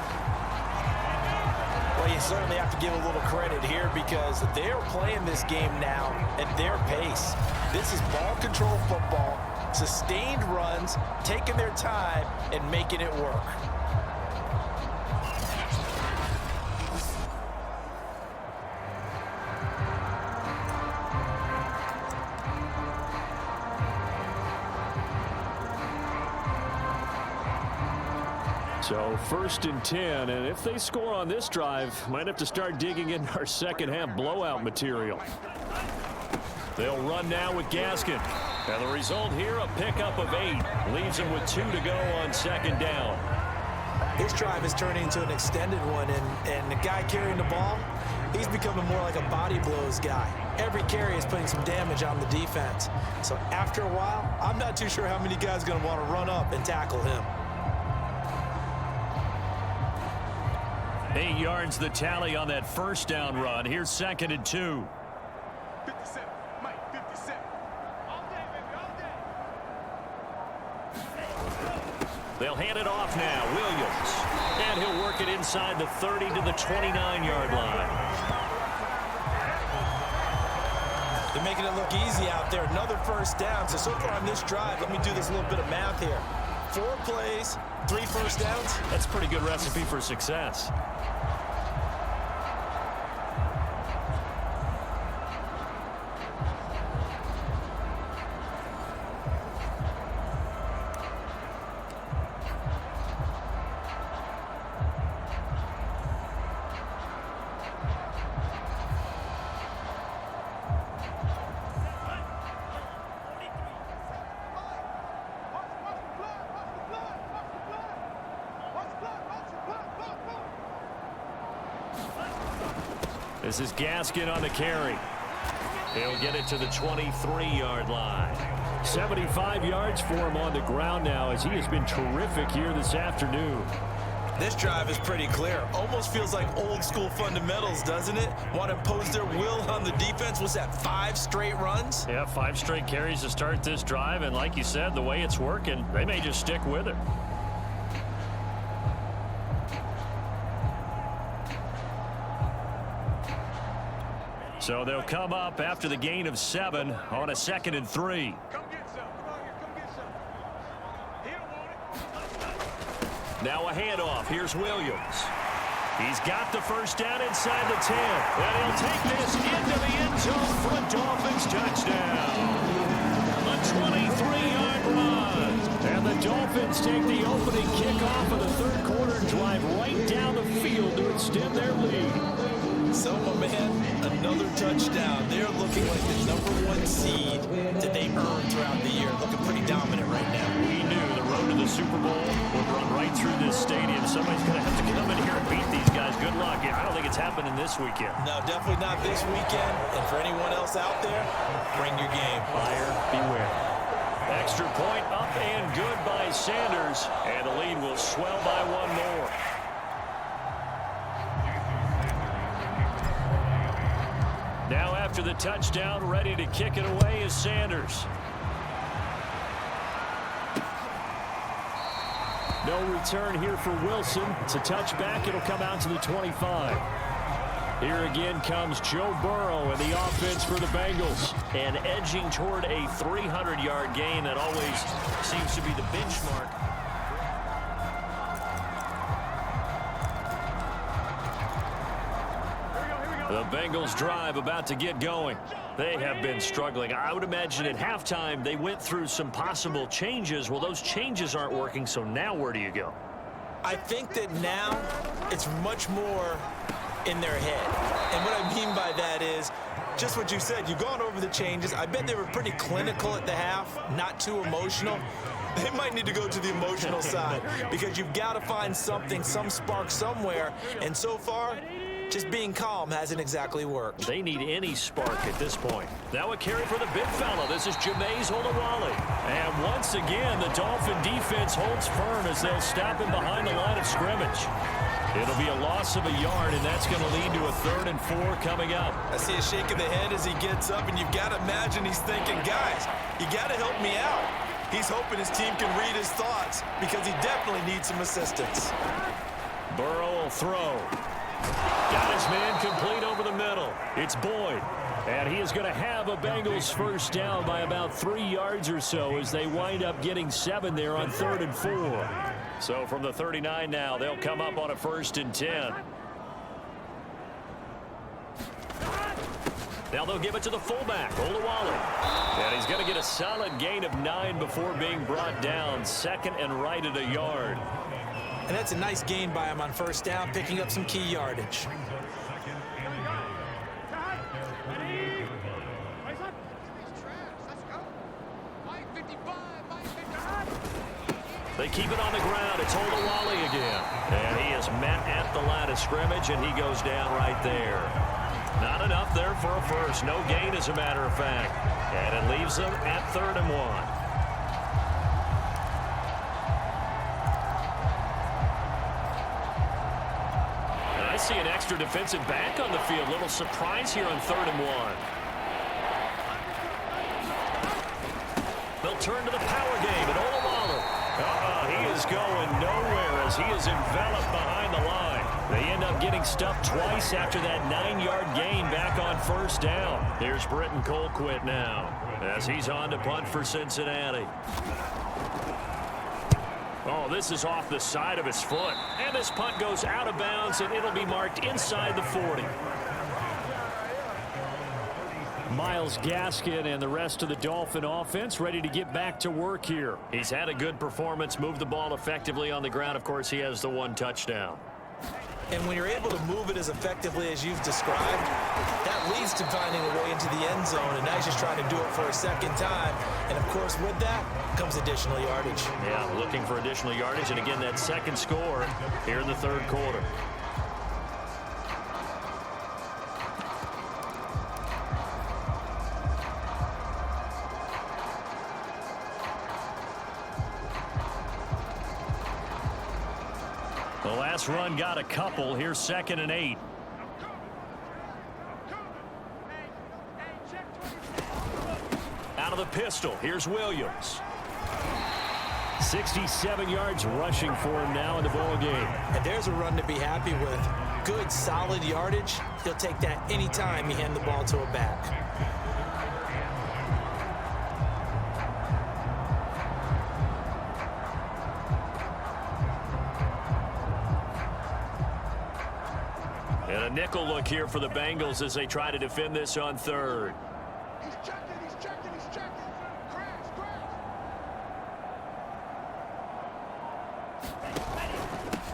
Well, you certainly have to give a little credit here because they're playing this game now at their pace. This is ball control football, sustained runs, taking their time, and making it work.
So 1st and 10, and if they score on this drive, might have to start digging in our second half blowout material. They'll run now with Gaskin. And the result here, a pickup of 8. Leaves them with 2 to go on 2nd down.
This drive is turning into an extended one, and the guy carrying the ball, he's becoming more like a body blows guy. Every carry is putting some damage on the defense. So after a while, I'm not too sure how many guys are going to want to run up and tackle him.
8 yards the tally on that 1st down run. Here's 2nd and 2.
57, Mike, 57. All day, baby, all day.
They'll hand it off now. Williams. And he'll work it inside the 30 to the 29-yard line.
They're making it look easy out there. Another 1st down. So far on this drive, let me do this little bit of math here. 4 plays, 3 first downs.
That's a pretty good recipe for success. This is Gaskin on the carry. He'll get it to the 23-yard line. 75 yards for him on the ground now as he has been terrific here this afternoon.
This drive is pretty clear. Almost feels like old school fundamentals, doesn't it? Want to impose their will on the defense. Was that 5 straight runs?
Yeah, 5 straight carries to start this drive. And like you said, the way it's working, they may just stick with it. So they'll come up after the gain of 7 on a 2nd and 3.
Come get some. Come on here, come get some. He don't want it.
Now a handoff. Here's Williams. He's got the 1st down inside the 10. And he'll take this into the end zone for a Dolphins touchdown. A 23-yard run. And the Dolphins take the opening kickoff of the 3rd quarter and drive right down the field to extend their lead.
So, my man, another touchdown. They're looking like the #1 seed that they earned throughout the year. Looking pretty dominant right now.
We knew the road to the Super Bowl would run right through this stadium. Somebody's going to have to come in here and beat these guys. Good luck. I don't think it's happening this weekend.
No, definitely not this weekend. And for anyone else out there, bring your game.
Buyer beware. Extra point up and good by Sanders. And the lead will swell by 1 more. Now after the touchdown, ready to kick it away is Sanders. No return here for Wilson. It's a touchback. It'll come out to the 25. Here again comes Joe Burrow and the offense for the Bengals. And edging toward a 300-yard gain that always seems to be the benchmark. The Bengals drive about to get going. They have been struggling. I would imagine at halftime they went through some possible changes. Well, those changes aren't working, so now where do you go?
I think that now it's much more in their head. And what I mean by that is just what you said. You've gone over the changes. I bet they were pretty clinical at the half, not too emotional. They might need to go to the emotional side because you've got to find something, some spark somewhere. And so far, just being calm hasn't exactly worked.
They need any spark at this point. Now a carry for the big fella. This is Jameis Olawale. And once again, the Dolphin defense holds firm as they'll stop him behind the line of scrimmage. It'll be a loss of a yard, and that's going to lead to a 3rd and 4 coming up.
I see a shake of the head as he gets up, and you've got to imagine he's thinking, guys, you got to help me out. He's hoping his team can read his thoughts because he definitely needs some assistance.
Burrow will throw. Got his man complete over the middle. It's Boyd. And he is going to have a Bengals first down by about 3 yards or so as they wind up getting 7 there on 3rd and 4. So from the 39 now, they'll come up on a 1st and 10. Now they'll give it to the fullback, Olawale. And he's going to get a solid gain of 9 before being brought down. 2nd and right at a yard.
And that's a nice gain by him on 1st down, picking up some key yardage.
They keep it on the ground. It's Olawale again. And he is met at the line of scrimmage, and he goes down right there. Not enough there for a first. No gain, as a matter of fact. And it leaves them at 3rd and 1. And I see an extra defensive back on the field. Little surprise here on 3rd and 1. They'll turn to the power game, and Olawale. He is going nowhere as he is enveloped behind the line. They end up getting stuffed twice after that 9-yard gain back on 1st down. Here's Britton Colquitt now as he's on to punt for Cincinnati. Oh, this is off the side of his foot. And this punt goes out of bounds, and it'll be marked inside the 40. Myles Gaskin and the rest of the Dolphin offense ready to get back to work here. He's had a good performance, moved the ball effectively on the ground. Of course, he has the 1 touchdown.
And when you're able to move it as effectively as you've described, that leads to finding a way into the end zone, and now he's just trying to do it for a 2nd time. And, of course, with that comes additional yardage.
Yeah, looking for additional yardage, and again, that 2nd score here in the 3rd quarter. The last run got a couple. Here's 2nd and 8. Out of the pistol. Here's Williams. 67 yards rushing for him now in the ball game.
And there's a run to be happy with. Good, solid yardage. He'll take that anytime you hand the ball to a back.
And a nickel look here for the Bengals as they try to defend this on 3rd.
He's checking, he's checking, he's checking. Crash, crash.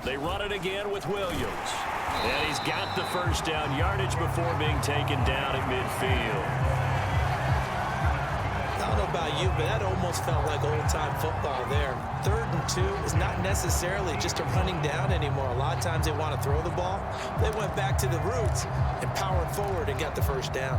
They run it again with Williams. And he's got the first down yardage before being taken down at midfield.
I don't know about you, but that almost felt like old-time football there. 3rd and 2 is not necessarily just a running down anymore. A lot of times they want to throw the ball. They went back to the roots and powered forward and got the first down.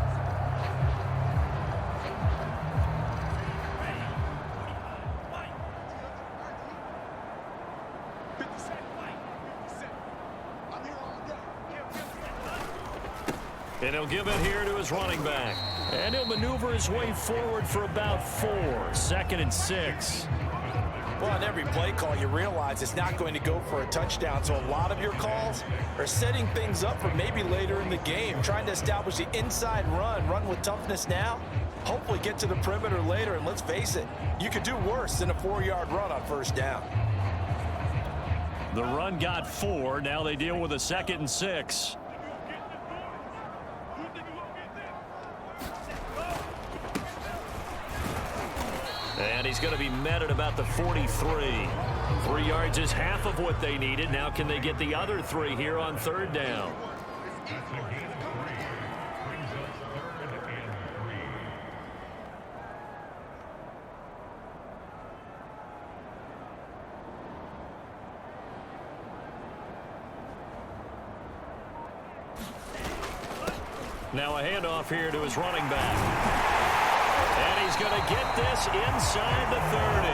And he'll give it here to his running back. And he'll maneuver his way forward for about 4. 2nd and 6.
Well, on every play call, you realize it's not going to go for a touchdown. So a lot of your calls are setting things up for maybe later in the game, trying to establish the inside run with toughness now, hopefully get to the perimeter later. And let's face it, you could do worse than a 4-yard run on 1st down.
The run got 4. Now they deal with a 2nd and 6. And he's going to be met at about the 43. 3 yards is half of what they needed. Now can they get the other 3 here on 3rd down? Now a handoff here to his running back. And he's going to get this inside the 30.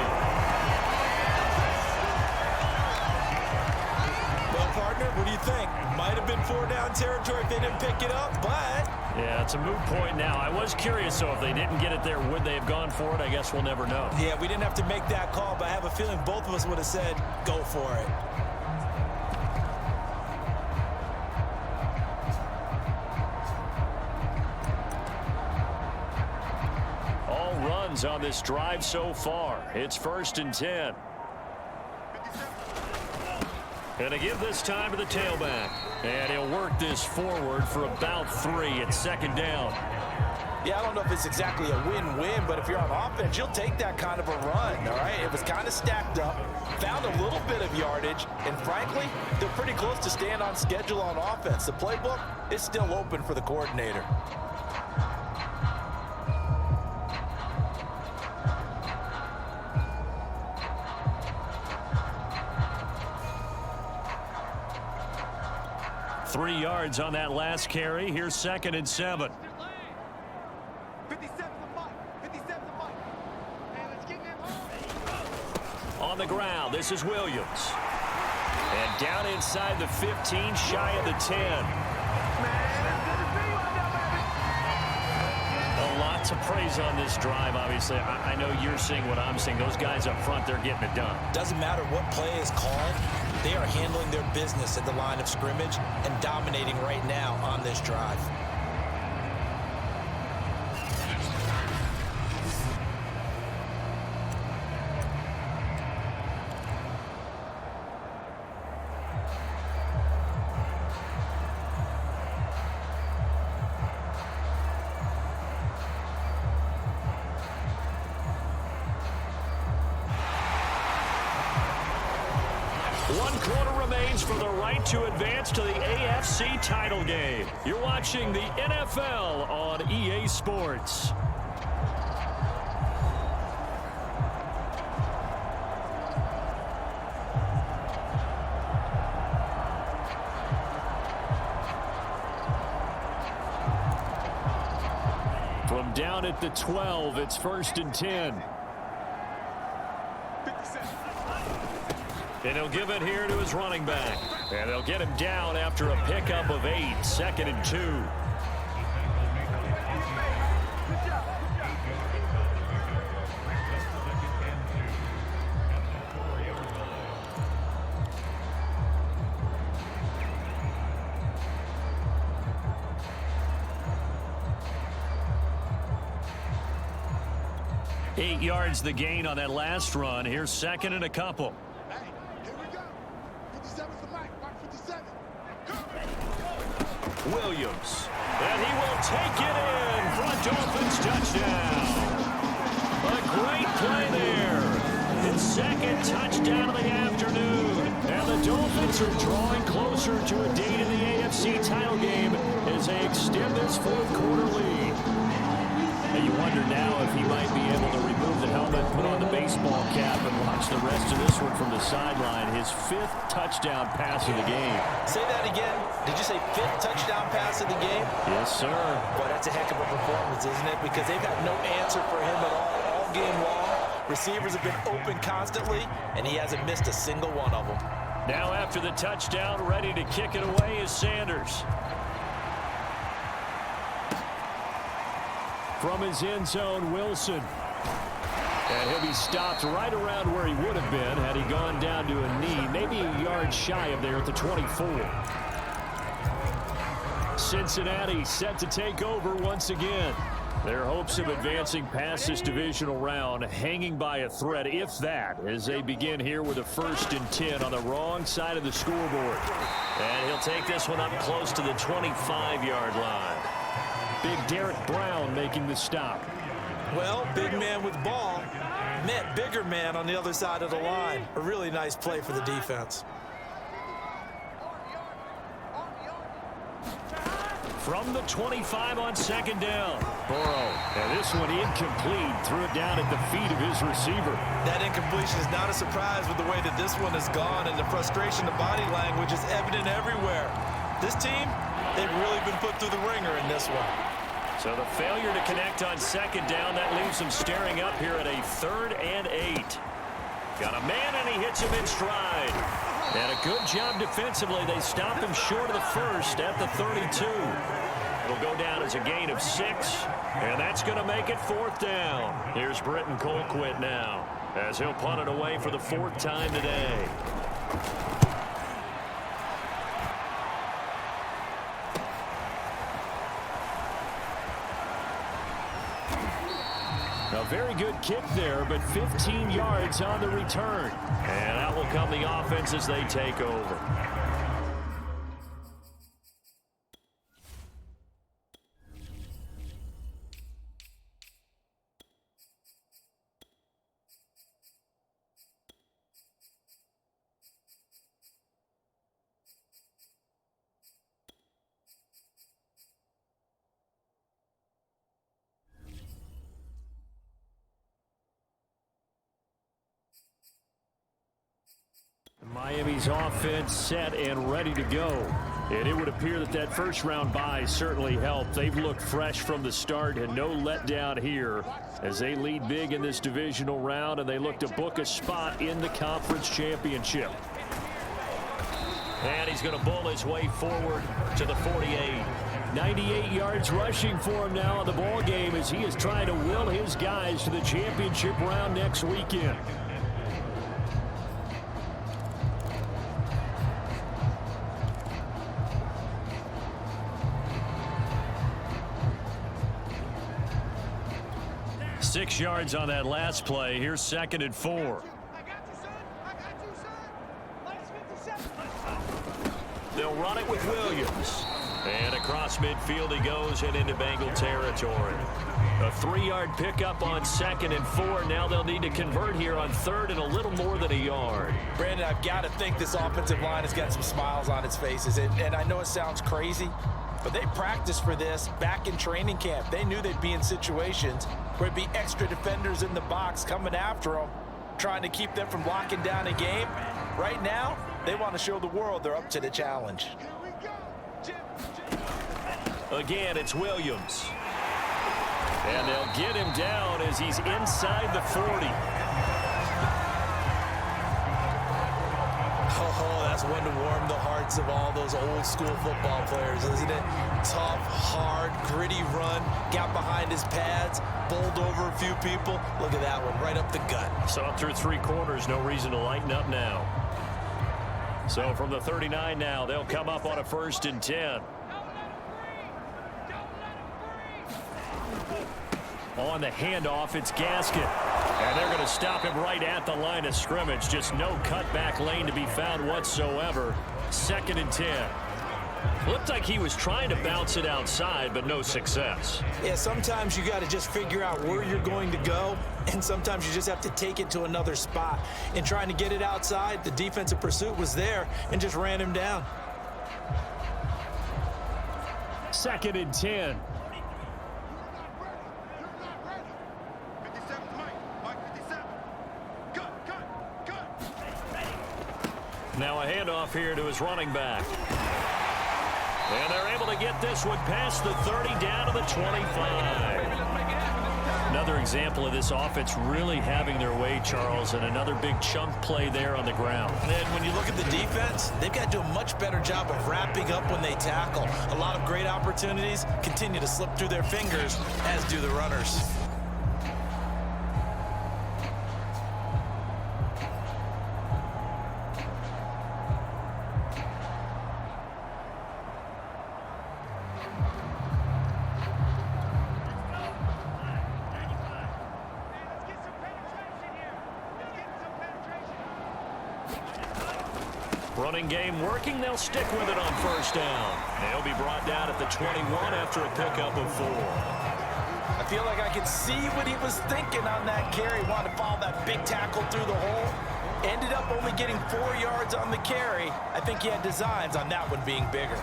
Well, partner, what do you think? Might have been 4-down territory if they didn't pick it up, but...
Yeah, it's a moot point now. I was curious, so if they didn't get it there, would they have gone for it? I guess we'll never know.
Yeah, we didn't have to make that call, but I have a feeling both of us would have said, go for it.
runs on this drive so far. It's 1st and 10. And to give this time to the tailback. And he'll work this forward for about 3 at 2nd down.
Yeah, I don't know if it's exactly a win-win, but if you're on offense, you'll take that kind of a run, all right? It was kind of stacked up, found a little bit of yardage, and frankly, they're pretty close to staying on schedule on offense. The playbook is still open for the coordinator.
Three yards on that last carry. Here's 2nd and 7.
57 to Mike. 57 to Mike. Hey, let's get them home.
On the ground, this is Williams. And down inside the 15, shy of the 10. A lot to praise on this drive, obviously. I know you're seeing what I'm seeing. Those guys up front, they're getting it done.
Doesn't matter what play is called. They are handling their business at the line of scrimmage and dominating right now on this drive.
One quarter remains for the right to advance to the AFC title game. You're watching the NFL on EA Sports. From down at the 12, it's 1st and 10. And he'll give it here to his running back. And they'll get him down after a pickup of 8, 2nd and 2. Eight yards the gain on that last run. Here's 2nd and a couple. Williams, and he will take it in for a Dolphins touchdown. A great play there. His 2nd touchdown of the afternoon. And the Dolphins are drawing closer to a date in the AFC title game as they extend this 4th quarter lead. And you wonder now if he might be able to remove the helmet, put on the baseball cap, and watch the rest of this one from the sideline. His 5th touchdown pass of the game.
Say that again. Did you say 5th touchdown pass of the game?
Yes, sir.
Boy, that's a heck of a performance, isn't it? Because they've had no answer for him at all game long. Receivers have been open constantly, and he hasn't missed a single one of them.
Now after the touchdown, ready to kick it away is Sanders. From his end zone, Wilson. And he'll be stopped right around where he would have been had he gone down to a knee, maybe a yard shy of there at the 24. Cincinnati set to take over once again. Their hopes of advancing past this divisional round hanging by a thread, if that, as they begin here with a 1st and 10 on the wrong side of the scoreboard. And he'll take this one up close to the 25-yard line. Big Derek Brown making the stop.
Well, big man with ball met bigger man on the other side of the line. A really nice play for the defense.
From the 25 on 2nd down. Burrow. And this one incomplete. Threw it down at the feet of his receiver.
That incompletion is not a surprise with the way that this one has gone, and the frustration, the body language is evident everywhere. This team, they've really been put through the ringer in this one.
So the failure to connect on 2nd down, that leaves him staring up here at a 3rd and 8. Got a man, and he hits him in stride. And a good job defensively. They stop him short of the 1st at the 32. It'll go down as a gain of 6, and that's going to make it 4th down. Here's Britton Colquitt now, as he'll punt it away for the 4th time today. A very good kick there, but 15 yards on the return. And out will come the offense as they take over. Miami's offense set and ready to go. And it would appear that that first round bye certainly helped. They've looked fresh from the start and no letdown here as they lead big in this divisional round and they look to book a spot in the conference championship. And he's going to bull his way forward to the 48. 98 yards rushing for him now in the ball game as he is trying to will his guys to the championship round next weekend. Six yards on that last play. Here's 2nd and 4.
I got you, son. I got you, son. Minus 57.
They'll run it with Williams. And across midfield he goes and into Bengal territory. A 3-yard pickup on 2nd and 4. Now they'll need to convert here on 3rd and a little more than a yard.
Brandon, I've got to think this offensive line has got some smiles on its faces. And I know it sounds crazy, but they practiced for this back in training camp. They knew they'd be in situations where it'd be extra defenders in the box coming after them, trying to keep them from locking down a game. Right now, they want to show the world they're up to the challenge.
Again, it's Williams. And they'll get him down as he's inside the 40.
Oh, that's one to warm the hearts of all those old school football players, isn't it? Tough, hard, gritty run, got behind his pads, bowled over a few people. Look at that one, right up the gut.
Saw through 3 quarters, no reason to lighten up now. So from the 39 now, they'll come up on a 1st and 10. On the handoff, it's Gaskin. And they're going to stop him right at the line of scrimmage. Just no cutback lane to be found whatsoever. 2nd and 10. Looked like he was trying to bounce it outside, but no success.
Yeah, sometimes you got to just figure out where you're going to go, and sometimes you just have to take it to another spot. In trying to get it outside, the defensive pursuit was there and just ran him down.
2nd and 10. Now a handoff here to his running back. And they're able to get this one past the 30 down to the 25. Another example of this offense really having their way, Charles, and another big chunk play there on the ground.
And when you look at the defense, they've got to do a much better job of wrapping up when they tackle. A lot of great opportunities continue to slip through their fingers, as do the runners.
Running game working. They'll stick with it on 1st down. They'll be brought down at the 21 after a pickup of 4.
I feel like I could see what he was thinking on that carry. Wanted to follow that big tackle through the hole. Ended up only getting 4 yards on the carry. I think he had designs on that one being bigger.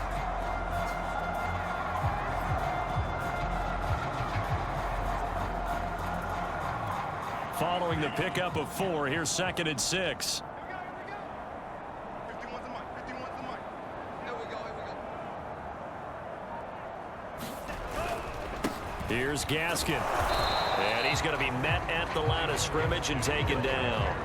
Following the pickup of 4, here's 2nd and 6. Here's Gaskin. And he's going to be met at the line of scrimmage and taken down.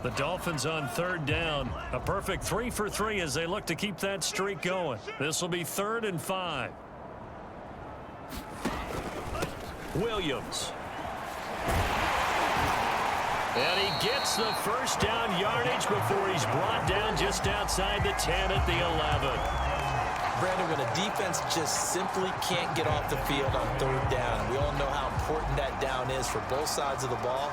The Dolphins on third down. A perfect 3 for 3 as they look to keep that streak going. This will be 3rd and 5. Williams. And he gets the first down yardage before he's brought down just outside the 10 at the 11.
Brandon, when a defense just simply can't get off the field on third down, we all know how important that down is for both sides of the ball,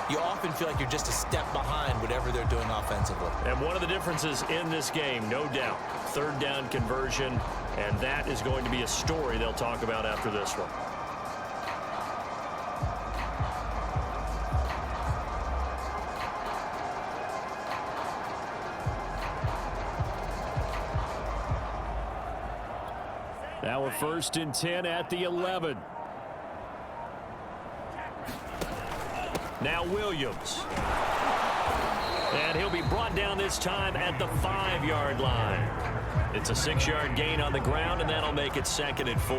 you often feel like you're just a step behind whatever they're doing offensively.
And one of the differences in this game, no doubt, third down conversion, and that is going to be a story they'll talk about after this one. Now a 1st and 10 at the 11. Now Williams. And he'll be brought down this time at the 5-yard line. It's a 6-yard gain on the ground, and that'll make it 2nd and 4.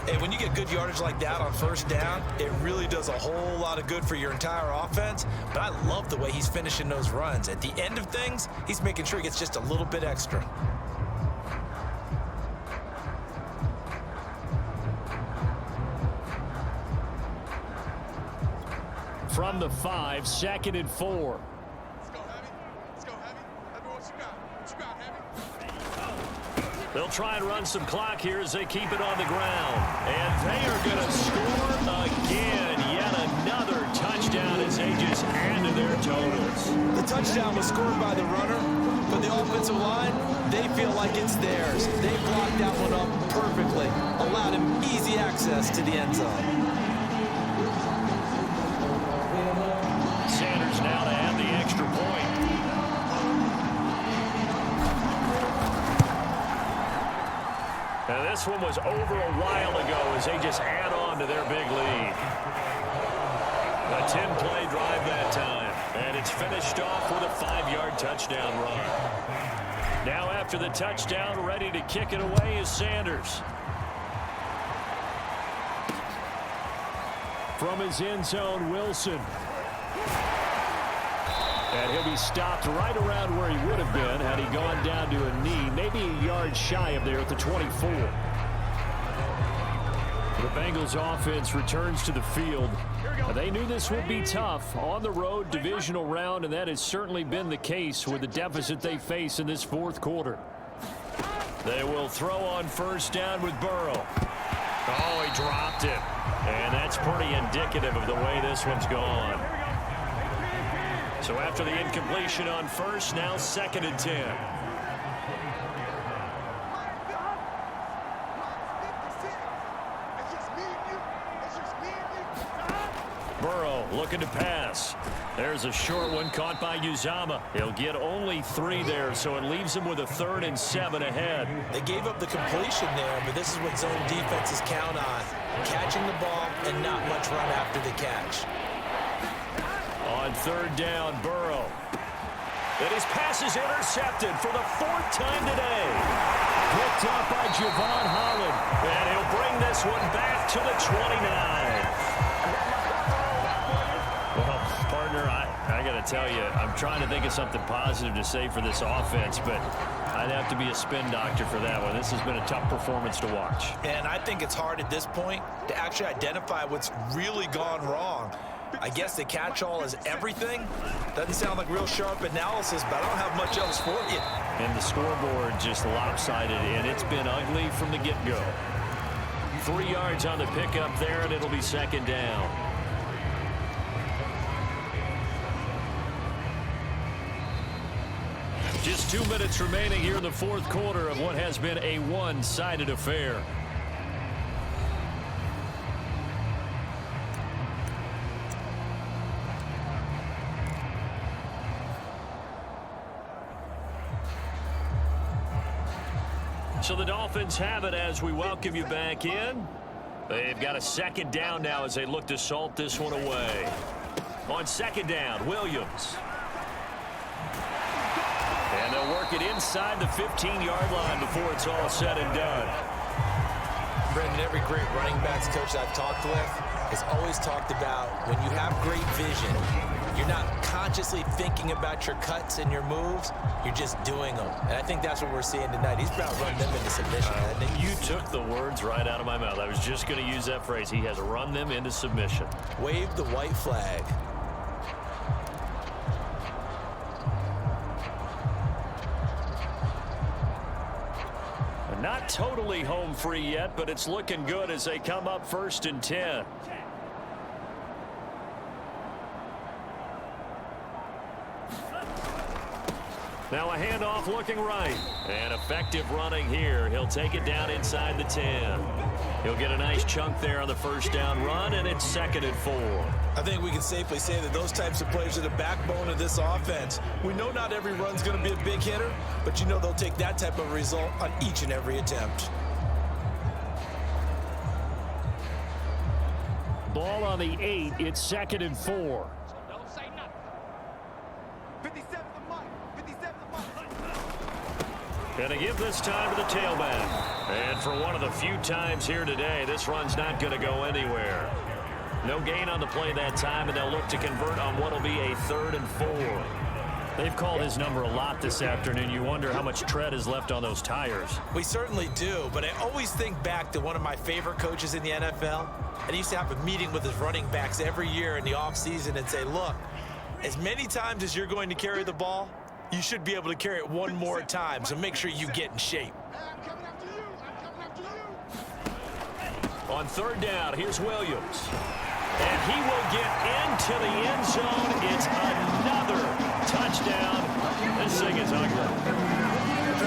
Hey, when you get good yardage like that on first down, it really does a whole lot of good for your entire offense. But I love the way he's finishing those runs. At the end of things, he's making sure he gets just a little bit extra.
From the 5, 2nd and 4.
Let's go, Heavy. Let's go, Heavy. Let me know what you got. What you got, Heavy?
They'll try and run some clock here as they keep it on the ground. And they are going to score again. Yet another touchdown as they just add to their totals.
The touchdown was scored by the runner, but the offensive line, they feel like it's theirs. They blocked that one up perfectly, allowed him easy access to the end zone.
Sanders now to add the extra point. And this one was over a while ago as they just add on to their big lead. A 10-play drive that time. And it's finished off with a 5-yard touchdown run. Now after the touchdown, ready to kick it away is Sanders. From his end zone, Wilson. And he'll be stopped right around where he would have been had he gone down to a knee, maybe a yard shy of there at the 24. The Bengals offense returns to the field. They knew this would be tough on the road divisional round, and that has certainly been the case with the deficit they face in this 4th quarter. They will throw on first down with Burrow. Oh, he dropped it. And that's pretty indicative of the way this one's gone. So after the incompletion on first, now 2nd and 10. Burrow looking to pass. There's a short one caught by Uzama. He'll get only 3 there, so it leaves him with a 3rd and 7 ahead.
They gave up the completion there, but this is what zone defenses count on. Catching the ball and not much run after the catch.
On 3rd down, Burrow. And his pass is intercepted for the 4th time today. Picked up by Javon Holland. And he'll bring this one back to the 29. Well, partner, I got to tell you, I'm trying to think of something positive to say for this offense, but I'd have to be a spin doctor for that one. This has been a tough performance to watch.
And I think it's hard at this point to actually identify what's really gone wrong. I guess the catch-all is everything. Doesn't sound like real sharp analysis, but I don't have much else for you.
And the scoreboard just lopsided, and it's been ugly from the get-go. 3 yards on the pickup there, and it'll be 2nd down. Just 2 minutes remaining here in the 4th quarter of what has been a one-sided affair. So the Dolphins have it as we welcome you back in. They've got a 2nd down now as they look to salt this one away. On 2nd down, Williams. And they'll work it inside the 15-yard line before it's all said and done.
Brendan, every great running backs coach I've talked with has always talked about when you have great vision, You're not consciously thinking about your cuts and your moves. You're just doing them. And I think that's what we're seeing tonight. He's about to run them into submission, hasn't he?
You took the words right out of my mouth. I was just going to use that phrase. He has run them into submission.
Wave the white flag.
Not totally home free yet, but it's looking good as they come up 1st and 10. Now a handoff looking right. And effective running here. He'll take it down inside the 10. He'll get a nice chunk there on the first down run, and it's 2nd and 4.
I think we can safely say that those types of plays are the backbone of this offense. We know not every run's going to be a big hitter, but you know they'll take that type of result on each and every attempt.
Ball on the 8. It's 2nd and 4.
Don't say nothing. 57 to Mike. 57 to Mike.
Gonna give this time to the tailback. And for one of the few times here today, this run's not going to go anywhere. No gain on the play that time, and they'll look to convert on what will be a 3rd and 4. They've called his number a lot this afternoon. You wonder how much tread is left on those tires.
We certainly do, but I always think back to one of my favorite coaches in the NFL, and he used to have a meeting with his running backs every year in the offseason and say, look, as many times as you're going to carry the ball, you should be able to carry it one more time, so make sure you get in shape.
I'm coming after you. I'm coming after you.
On 3rd down, here's Williams. And he will get into the end zone. It's another touchdown. This thing is ugly.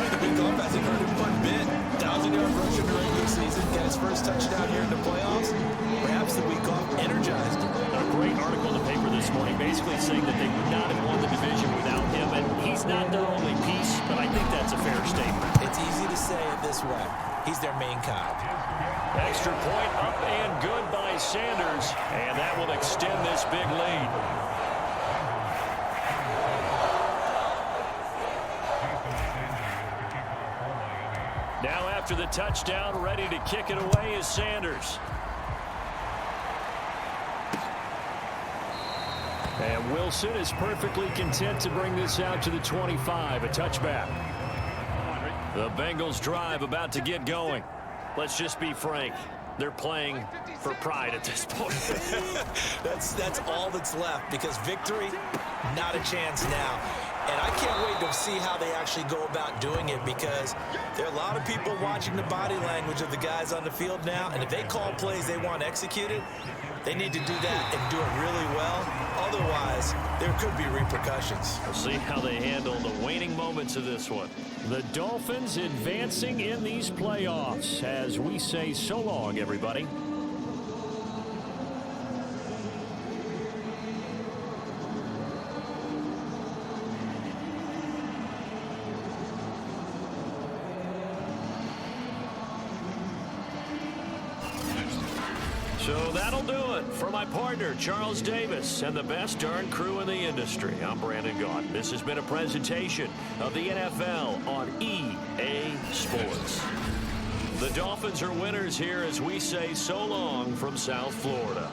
The big golf hasn't hurt him one bit. 1,000-yard rush in the regular season. Got his first touchdown here in the playoffs. Perhaps the week off energized him.
A great article in the paper this morning basically saying that they would not have won the division without him. And he's not their only piece, but I think that's a fair statement.
It's easy to say it this way. He's their main cog.
Extra point up and good by Sanders. And that will extend this big lead. Now after the touchdown, ready to kick it away is Sanders. And Wilson is perfectly content to bring this out to the 25, a touchback. The Bengals drive about to get going. Let's just be frank. They're playing for pride at this point.
That's all that's left, because victory, not a chance now. And I can't wait to see how they actually go about doing it, because there are a lot of people watching the body language of the guys on the field now, and if they call plays they want executed, they need to do that and do it really well. Otherwise, there could be repercussions.
We'll see how they handle the waning moments of this one. The Dolphins advancing in these playoffs as we say so long, everybody. So that'll do it for my partner, Charles Davis, and the best darn crew in the industry. I'm Brandon Gaudin. This has been a presentation of the NFL on EA Sports. The Dolphins are winners here as we say so long from South Florida.